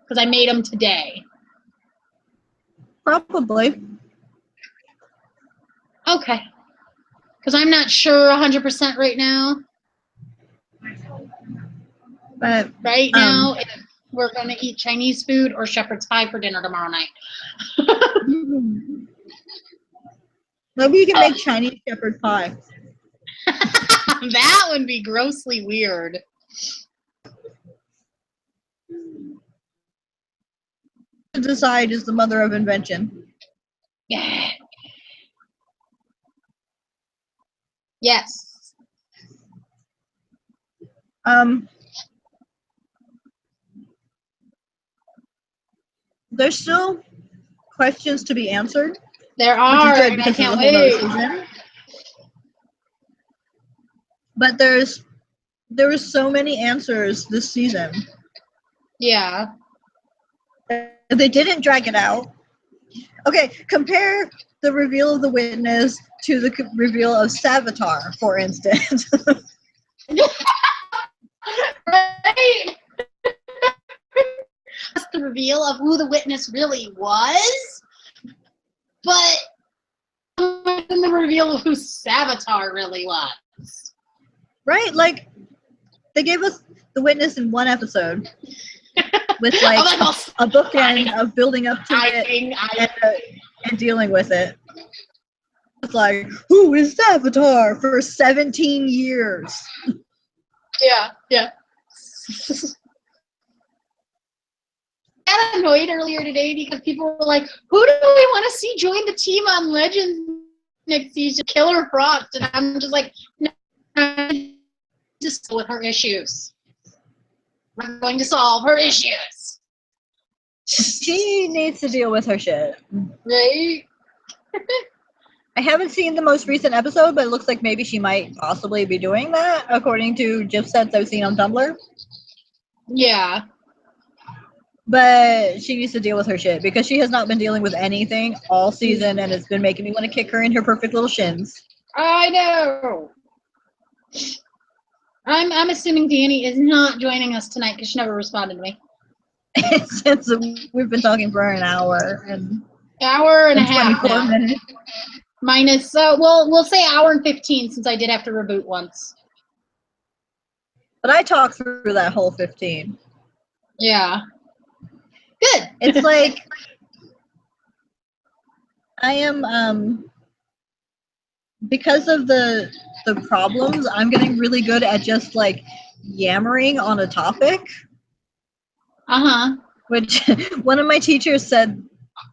because I made them today. Probably. Okay. Because I'm not sure 100% right now. But Right now, if we're going to eat Chinese food or shepherd's pie for dinner tomorrow night. maybe you can make Chinese shepherd pie. That would be grossly weird. To decide is the mother of invention. Yeah. Yes. There's still questions to be answered, There which are, is good and I because can't there's a whole wait. other season. But there were so many answers this season. Yeah. They didn't drag it out. Okay, compare the reveal of the witness to the reveal of Savitar, for instance. Right? That's the reveal of who the witness really was, but then the reveal of who Savitar really was. Right? Like, they gave us the witness in one episode with like a bookend of building up to it and dealing with it. It's like, who is Savitar for 17 years? Yeah. I got annoyed earlier today because people were like, who do we want to see join the team on Legends next season? Killer Frost. And I'm just like, no, just with her issues. We're going to solve her issues. She needs to deal with her shit. Right? I haven't seen the most recent episode, but it looks like maybe she might possibly be doing that, according to GIF sets I've seen on Tumblr. Yeah. But she needs to deal with her shit because she has not been dealing with anything all season, and it's been making me want to kick her in her perfect little shins. I know. I'm assuming Danny is not joining us tonight because she never responded to me. Since we've been talking for an hour and Hour and a half 24 now. minutes. Minus, we'll say hour and 15 since I did have to reboot once. But I talked through that whole 15. Yeah. Good. It's like I am because of the problems, I'm getting really good at just like yammering on a topic. Uh-huh. Which one of my teachers said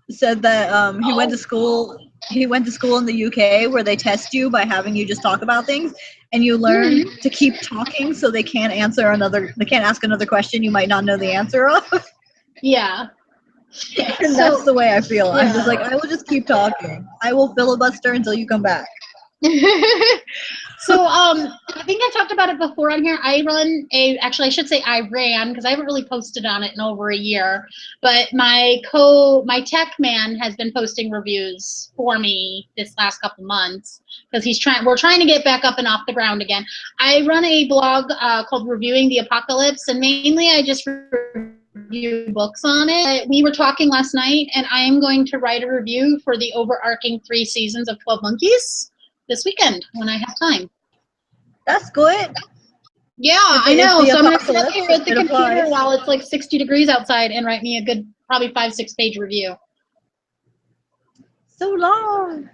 that he went to school in the UK where they test you by having you just talk about things, and you learn to keep talking so they can't ask another question you might not know the answer of. Yeah. And that's the way I feel. I'm just like, I will just keep talking. I will filibuster until you come back. So, I think I talked about it before on here. Actually, I should say I ran because I haven't really posted on it in over a year. But my tech man has been posting reviews for me this last couple months because we're trying to get back up and off the ground again. I run a blog called Reviewing the Apocalypse, and mainly I just review books on it. We were talking last night, and I am going to write a review for the overarching 3 seasons of 12 Monkeys this weekend when I have time. That's good. Yeah, If I it is know. the So I'm going to sit up here apocalypse, at the it computer applies. while it's like 60 degrees outside and write me a good, probably 5-6 page review. So long.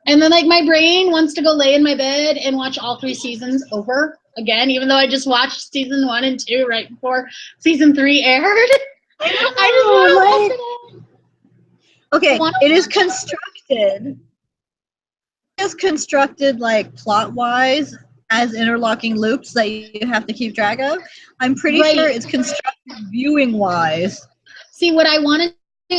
And then like my brain wants to go lay in my bed and watch all 3 seasons over again, even though I just watched season 1 and 2 right before season 3 aired. I just want to watch it. Okay, it is constructed. It's constructed like plot-wise as interlocking loops that you have to keep track of. I'm pretty sure it's constructed viewing-wise. See, what I want to do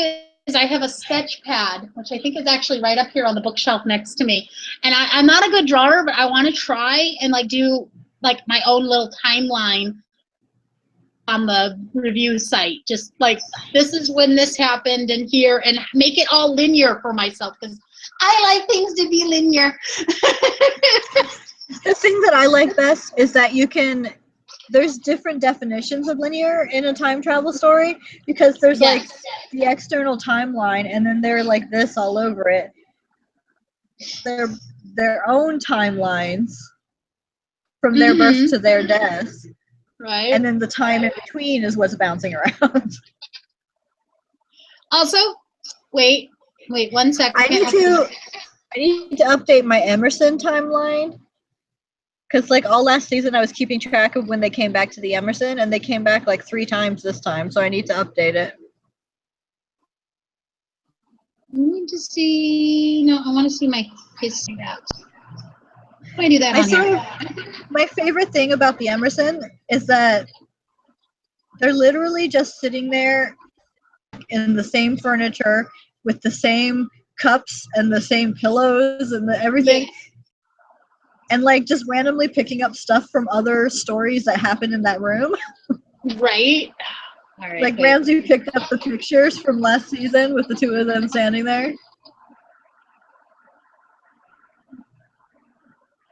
is I have a sketch pad, which I think is actually right up here on the bookshelf next to me. And I'm not a good drawer, but I want to try and like do like my own little timeline on the review site. Just like, this is when this happened and here, and make it all linear for myself because I like things to be linear. The thing that I like best is that there's different definitions of linear in a time travel story because there's like the external timeline and then they're like this all over it. They're their own timelines from their birth to their death. Right. And then the time in between is what's bouncing around. Also, wait 1 second. I need to update my Emerson timeline. Because like all last season I was keeping track of when they came back to the Emerson, and they came back like 3 times this time, so I need to update it. I need to see, no, I want to see my history apps. How do I do that on here? My favorite thing about the Emerson is that they're literally just sitting there in the same furniture with the same cups and the same pillows and everything. Yeah. And like just randomly picking up stuff from other stories that happened in that room. Right. All right. Like Ramsey picked up the pictures from last season with the 2 of them standing there.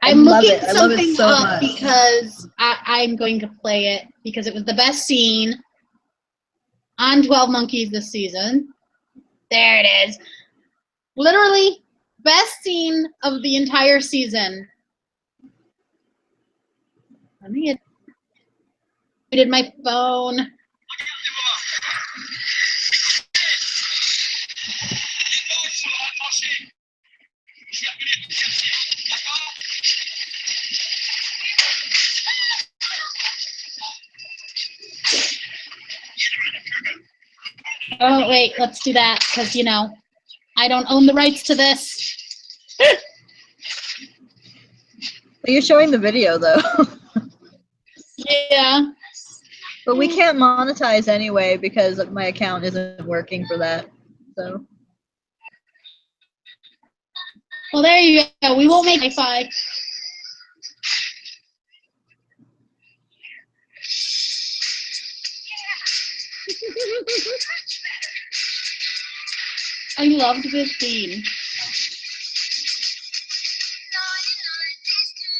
I'm looking something up because I'm going to play it because it was the best scene on 12 Monkeys this season. There it is. Literally, best scene of the entire season. Let me get. I did my phone. Oh, wait, let's do that because, you know, I don't own the rights to this. You're showing the video, though. Yeah. But we can't monetize anyway because my account isn't working for that. So. Well, there you go. We won't make Wi-Fi. I loved this scene.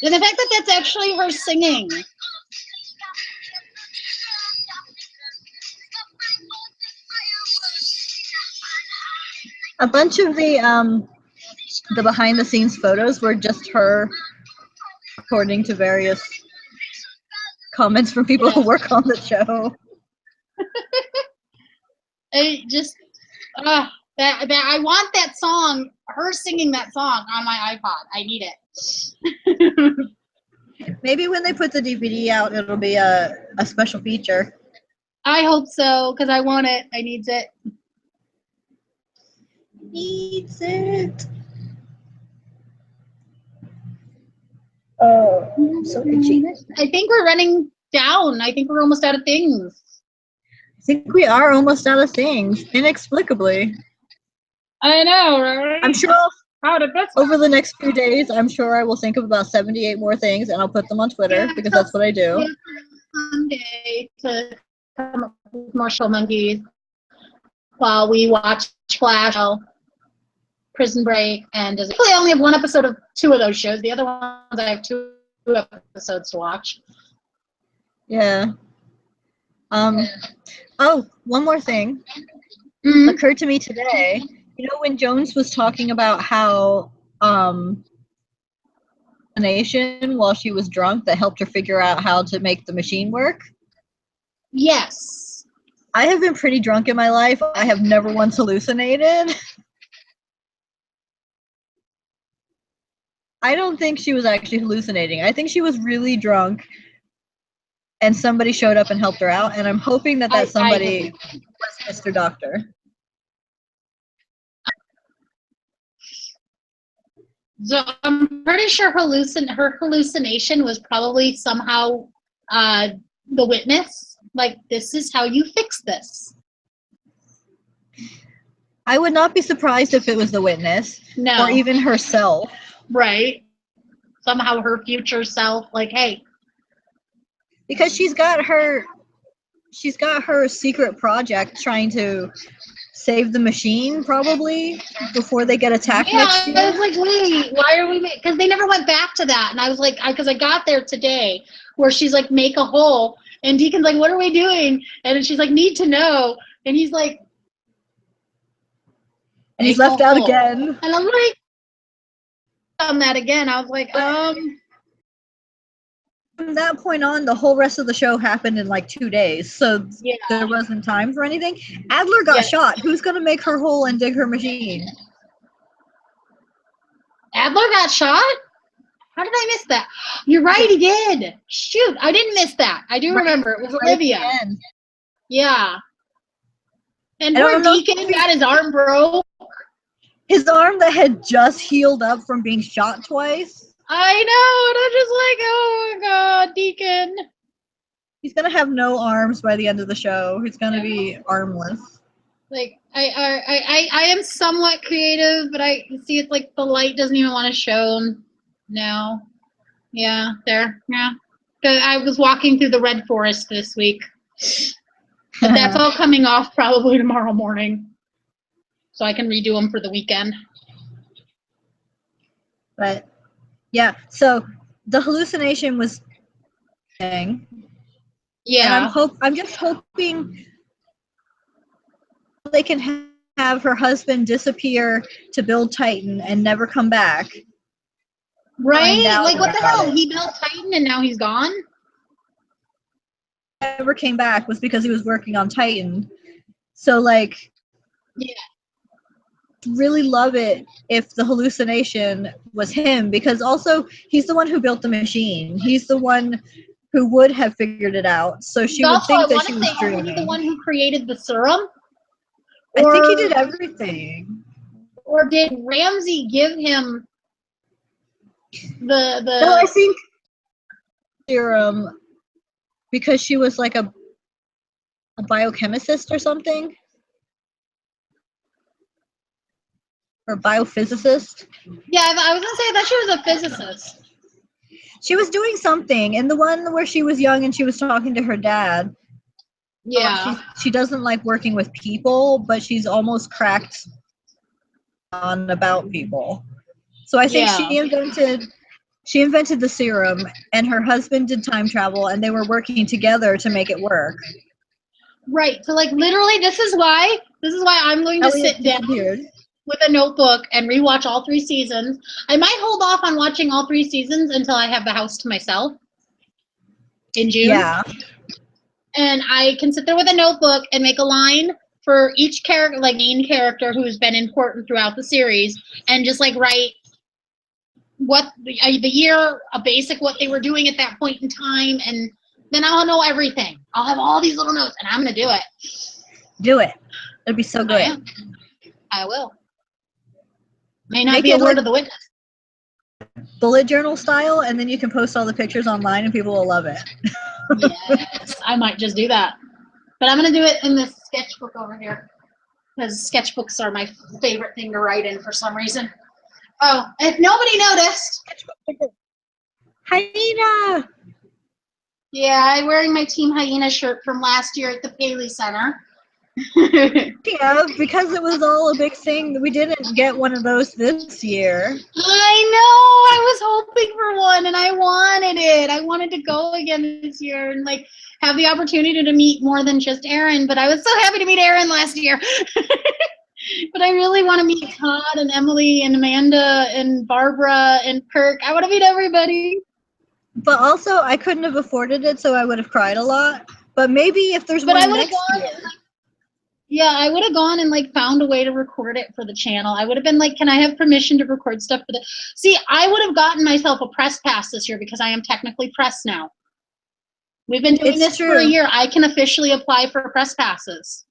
And the fact that that's actually her singing. A bunch of the behind the scenes photos were just her, according to various comments from people who work on the show. I just that I want that song, her singing that song on my iPod. I need it. Maybe when they put the DVD out, it'll be a special feature. I hope so, because I want it. I needs it. Needs it. Oh, I'm so itchy. I think we're running down. I think we're almost out of things. I think we are almost out of things, inexplicably. I know, right? I'm sure How did this Over the next few days, I'm sure I will think of about 78 more things, and I'll put them on Twitter because that's what I do. Sunday to come up with more show monkeys while we watch Flash, Prison Break, and I only have one episode of 2 of those shows. The other ones I have 2 episodes to watch. Yeah. Oh, one more thing Mm-hmm. occurred to me today. You know, when Jones was talking about how nation while she was drunk that helped her figure out how to make the machine work. Yes. I have been pretty drunk in my life. I have never once hallucinated. I don't think she was actually hallucinating. I think she was really drunk and somebody showed up and helped her out, and I'm hoping that somebody was Mr. Doctor. So I'm pretty sure her hallucination was probably somehow the witness. Like, this is how you fix this. I would not be surprised if it was the witness. No. Or even herself. Right. Somehow her future self, like, hey. Because she's got her secret project trying to save the machine, probably, before they get attacked next year. I was like, wait, why are we, because they never went back to that. And I was like, because I got there today, where she's like, make a hole. And Deacon's like, what are we doing? And then she's like, need to know. And he's like, and he's left out again. And I'm like, on that again. I was like, From that point on, the whole rest of the show happened in like 2 days, so yeah. There wasn't time for anything. Adler got shot. Who's gonna make her hole and dig her machine? Adler got shot? How did I miss that? You're right, he did. Shoot, I didn't miss that. I do remember. It was Olivia. Yeah. And poor Deacon got his arm broke. His arm that had just healed up from being shot twice. I know, and I'm just like, oh my god, Deacon. He's gonna have no arms by the end of the show. He's gonna be armless. Like, I am somewhat creative, but I see it's like the light doesn't even want to show now. Yeah, there. Yeah. I was walking through the red forest this week. But that's all coming off probably tomorrow morning. So I can redo them for the weekend. But yeah, so the hallucination was thing. Yeah. And I'm just hoping they can have her husband disappear to build Titan and never come back. Right? Like, what the hell? He built Titan and now he's gone? Never came back was because he was working on Titan. So, like, yeah, really love it if the hallucination was him, because also he's the one who built the machine. He's the one who would have figured it out. So she would think that she was dreaming. Was he the one who created the serum? I think he did everything. Or did Ramsey give him the No, I think serum, because she was like a biochemist or something, or biophysicist. Yeah, I was gonna say that she was a physicist. She was doing something, and the one where she was young and she was talking to her dad. Yeah, she doesn't like working with people, but she's almost cracked on about people. So I think she invented the serum, and her husband did time travel, and they were working together to make it work. Right. So, like, literally, this is why I'm going to sit down with a notebook and rewatch all 3 seasons. I might hold off on watching all 3 seasons until I have the house to myself in June. Yeah. And I can sit there with a notebook and make a line for each character, like main character who's been important throughout the series, and just like write what the year, a basic what they were doing at that point in time, and then I'll know everything. I'll have all these little notes, and I'm gonna do it. Do it. It'd be so good. I will. May not be a word of the witness. Bullet journal style, and then you can post all the pictures online, and people will love it. Yes, I might just do that. But I'm gonna do it in this sketchbook over here, because sketchbooks are my favorite thing to write in for some reason. Oh, if nobody noticed. Hyena! Yeah, I'm wearing my Team Hyena shirt from last year at the Paley Center. Yeah, because it was all a big thing, we didn't get one of those this year. I know. I was hoping for one, and I wanted it. I wanted to go again this year and like have the opportunity to meet more than just Erin. But I was so happy to meet Erin last year. But I really want to meet Todd and Emily and Amanda and Barbara and Kirk. I want to meet everybody. But also, I couldn't have afforded it, so I would have cried a lot. But maybe if there's But I one would have next gone. year. Yeah, I would have gone and like found a way to record it for the channel. I would have been like, can I have permission to record stuff for the See, I would have gotten myself a press pass this year because I am technically press now. We've been doing this for a year. I can officially apply for press passes.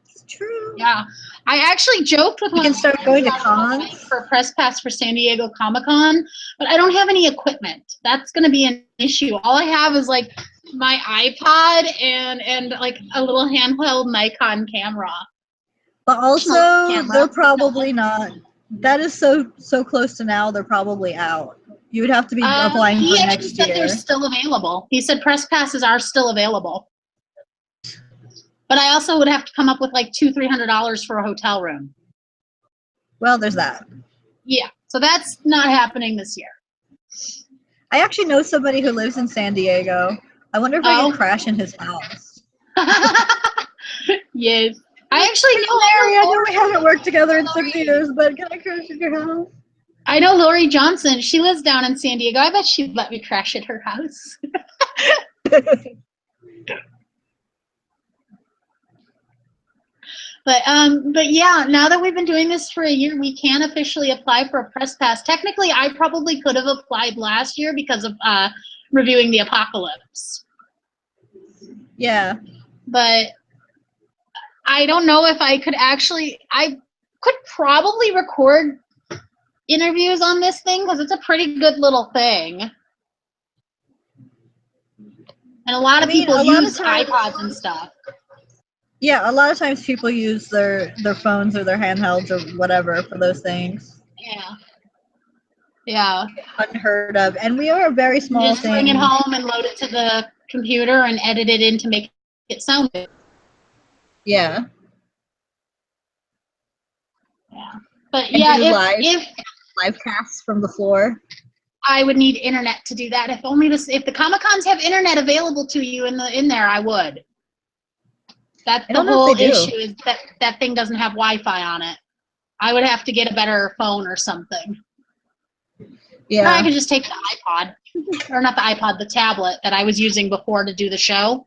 It's true. Yeah. I actually joked with You can start going to cons. for a press pass for San Diego Comic-Con, but I don't have any equipment. That's going to be an issue. All I have is like my iPod and like a little handheld Nikon camera. But also, they're probably not. That is so close to now. They're probably out. You would have to be applying for He next said year. they're still available. He said press passes are still available. But I also would have to come up with like $200-300 for a hotel room. Well, there's that. Yeah, so that's not happening this year. I actually know somebody who lives in San Diego. I wonder if I could crash in his house. Yes. I actually know Larry, I know we haven't worked together in 6 years, but can I crash at your house? I know Lori Johnson. She lives down in San Diego. I bet she'd let me crash at her house. But yeah, now that we've been doing this for a year, we can officially apply for a press pass. Technically, I probably could have applied last year because of reviewing the Apocalypse. Yeah. But I don't know if I could actually. I could probably record interviews on this thing because it's a pretty good little thing. And a lot of people use iPods and stuff. Yeah, a lot of times people use their phones or their handhelds or whatever for those things. Yeah. Yeah. Unheard of. And we are a very small just thing. Bring it home and load it to the computer and edit it in to make it sound good. Yeah. Yeah. But and yeah, if live casts from the floor. I would need internet to do that. If only if the Comic-Cons have internet available to you in there, I would. That's the whole issue is that thing doesn't have Wi-Fi on it. I would have to get a better phone or something. Yeah. Or I could just take the iPod. Or not the iPod, the tablet that I was using before to do the show.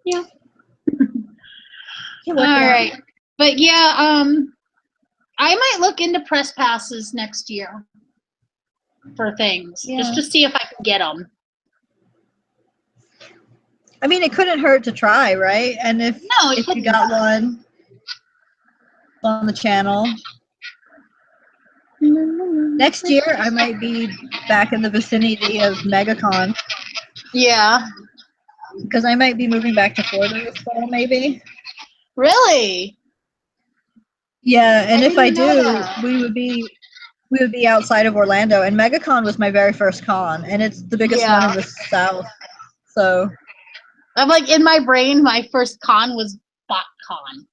Yeah. All right. But yeah, I might look into press passes next year for things. Yeah. Just to see if I can get them. I mean, it couldn't hurt to try, right? And if you got one on the channel. Next year, I might be back in the vicinity of MegaCon. Yeah. Because I might be moving back to Florida this fall, maybe. Really? Yeah, and if I do, we would be outside of Orlando. And MegaCon was my very first con, and it's the biggest one in the South. So I'm like, in my brain, my first con was BotCon.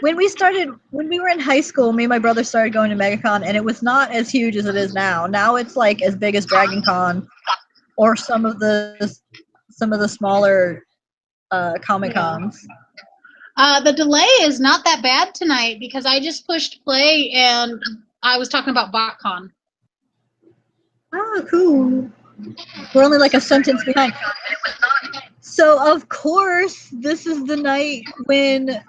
When we were in high school, me and my brother started going to MegaCon, and it was not as huge as it is now. Now it's like as big as Dragon Con or some of the smaller Comic Cons. The delay is not that bad tonight because I just pushed play and I was talking about BotCon. Oh, cool. We're only like a sentence behind. So, of course, this is the night when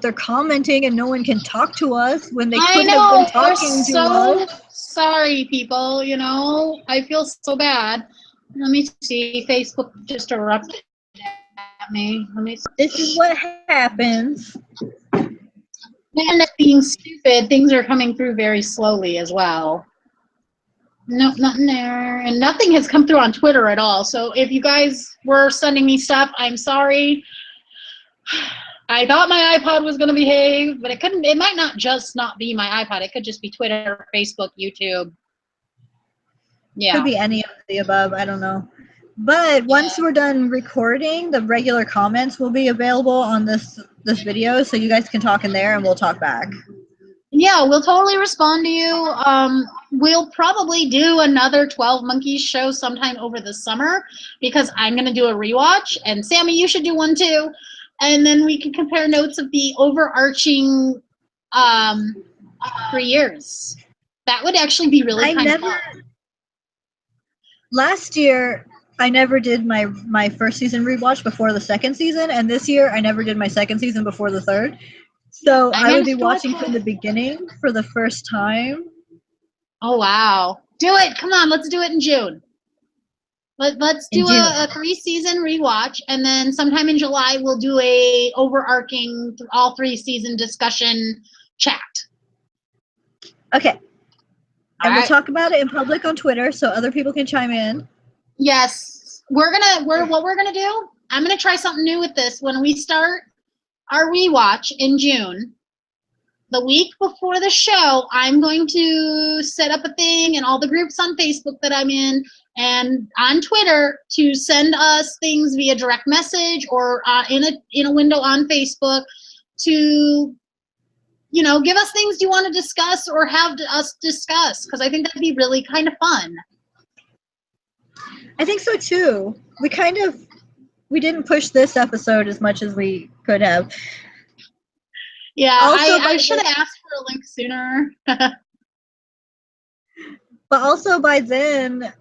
they're commenting and no one can talk to us when they could have been talking to us. Sorry, people. You know, I feel so bad. Let me see. Facebook just erupted at me. Let me see. This is what happens. And being stupid, things are coming through very slowly as well. Nope, nothing there. And nothing has come through on Twitter at all. So if you guys were sending me stuff, I'm sorry. I thought my iPod was going to behave, but it couldn't. It might not just not be my iPod. It could just be Twitter, Facebook, YouTube. Yeah. Could be any of the above. I don't know. But once we're done recording, the regular comments will be available on this video, so you guys can talk in there and we'll talk back. Yeah, we'll totally respond to you. We'll probably do another 12 Monkeys show sometime over the summer because I'm going to do a rewatch, and Sammy, you should do one too. And then we can compare notes of the overarching 3 years. That would actually be really kind of fun. Last year, I never did my first season rewatch before the second season, and this year I never did my second season before the third. So I would be watching from the beginning for the first time. Oh, wow. Do it. Come on, let's do it in June. Let's do a 3-season rewatch, and then sometime in July we'll do a overarching all 3-season discussion chat. Okay. And we'll talk about it in public on Twitter so other people can chime in. Yes. What we're gonna do, I'm gonna try something new with this. When we start our rewatch in June, the week before the show, I'm going to set up a thing in all the groups on Facebook that I'm in and on Twitter to send us things via direct message or in a window on Facebook to, you know, give us things you want to discuss or have us discuss, because I think that'd be really kind of fun. I think so too. We didn't push this episode as much as we could have. Yeah, I should have asked for a link sooner. But also by then,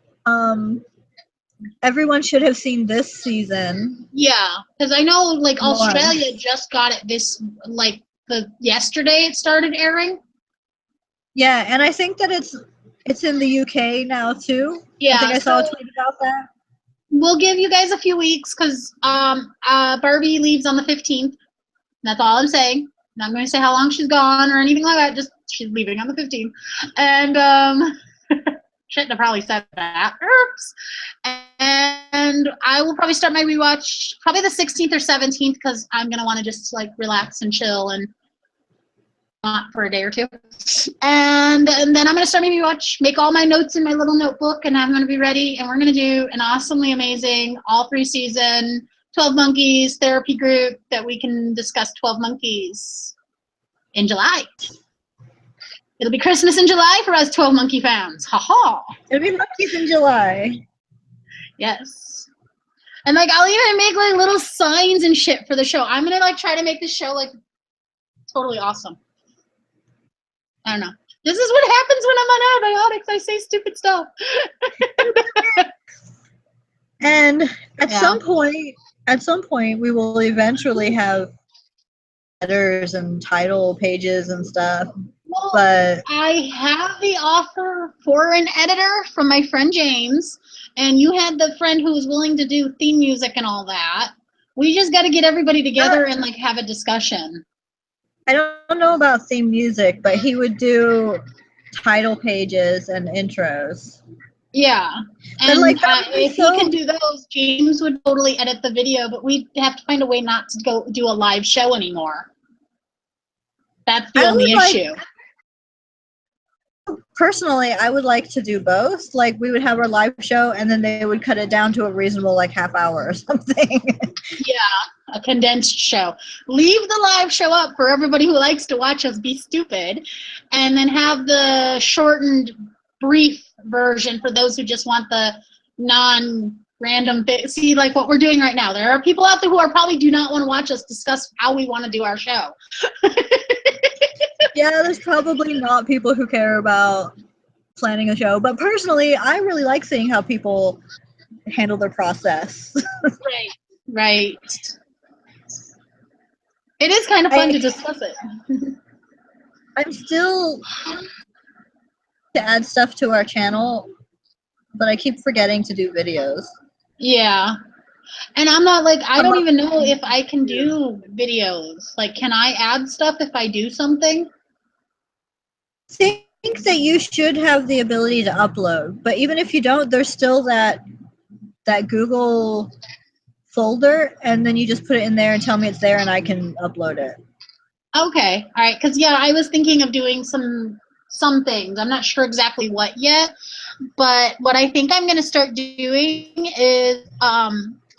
everyone should have seen this season. Yeah, because I know like Australia just got it yesterday it started airing. Yeah, and I think that it's in the UK now too. Yeah, I think I saw a tweet about that. We'll give you guys a few weeks because Barbie leaves on the 15th. That's all I'm saying. Not going to say how long she's gone or anything like that. Just she's leaving on the 15th. And shouldn't have probably said that. Oops. And I will probably start my rewatch probably the 16th or 17th because I'm going to want to just like relax and chill and not for a day or two. And then I'm going to start my rewatch, make all my notes in my little notebook, and I'm going to be ready. And we're going to do an awesomely amazing all 3-season 12 Monkeys therapy group that we can discuss 12 Monkeys in July. It'll be Christmas in July for us 12 Monkey fans. Ha ha. It'll be Monkeys in July. Yes. And like I'll even make like little signs and shit for the show. I'm gonna like try to make this show like totally awesome. I don't know. This is what happens when I'm on antibiotics. I say stupid stuff. And at some point we will eventually have letters and title pages and stuff. Well, but I have the offer for an editor from my friend James, and you had the friend who was willing to do theme music and all that. We just got to get everybody together and like have a discussion. I don't know about theme music, but he would do title pages and intros. Yeah, and like if he can do those, James would totally edit the video, but we have to find a way not to go do a live show anymore. That's the only issue. Personally, I would like to do both. Like we would have our live show and then they would cut it down to a reasonable like half hour or something. Yeah, a condensed show. Leave the live show up for everybody who likes to watch us be stupid, and then have the shortened, brief version for those who just want the non-random bit. See, like what we're doing right now. There are people out there who are probably do not want to watch us discuss how we want to do our show. Yeah, there's probably not people who care about planning a show, but personally, I really like seeing how people handle their process. Right. It is kind of fun to discuss it. I'm still to add stuff to our channel, but I keep forgetting to do videos. Yeah. And I'm not like, I don't even know if I can do videos. Like, can I add stuff if I do something? See, think that you should have the ability to upload, but even if you don't, there's still that Google folder, and then you just put it in there and tell me it's there, and I can upload it. Okay, all right, because yeah, I was thinking of doing some things. I'm not sure exactly what yet, but what I think I'm going to start doing is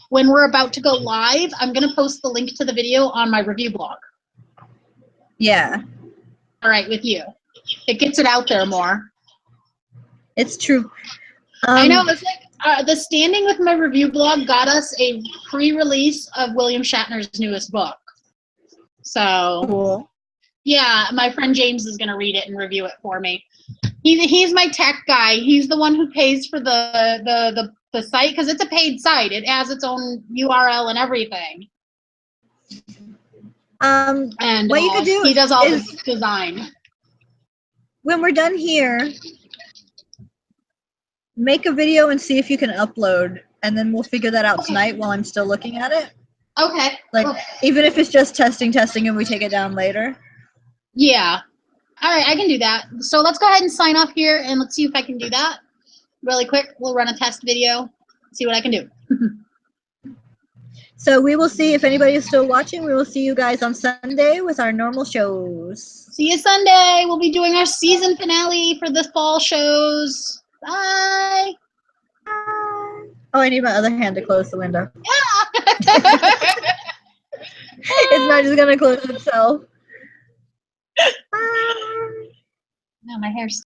when we're about to go live, I'm going to post the link to the video on my review blog. Yeah, All right, with you. It gets it out there more. it's true. I know, it's like the standing with my review blog got us a pre-release of William Shatner's newest book. So, Cool. yeah, my friend James is going to read it and review it for me. He's my tech guy. He's the one who pays for the site because it's a paid site. It has its own URL and everything. And what you could do he does all is, the design. when we're done here, make a video and see if you can upload, and then we'll figure that out tonight while I'm still looking at it. Okay. Like, even if it's just testing, and we take it down later. Yeah. All right, I can do that. So let's go ahead and sign off here, and let's see if I can do that really quick. We'll run a test video, see what I can do. So we will see if anybody is still watching. We will see you guys on Sunday with our normal shows. See you Sunday. We'll be doing our season finale for the fall shows. Bye. Oh, I need my other hand to close the window. Yeah. It's not just gonna close itself. No, my hair's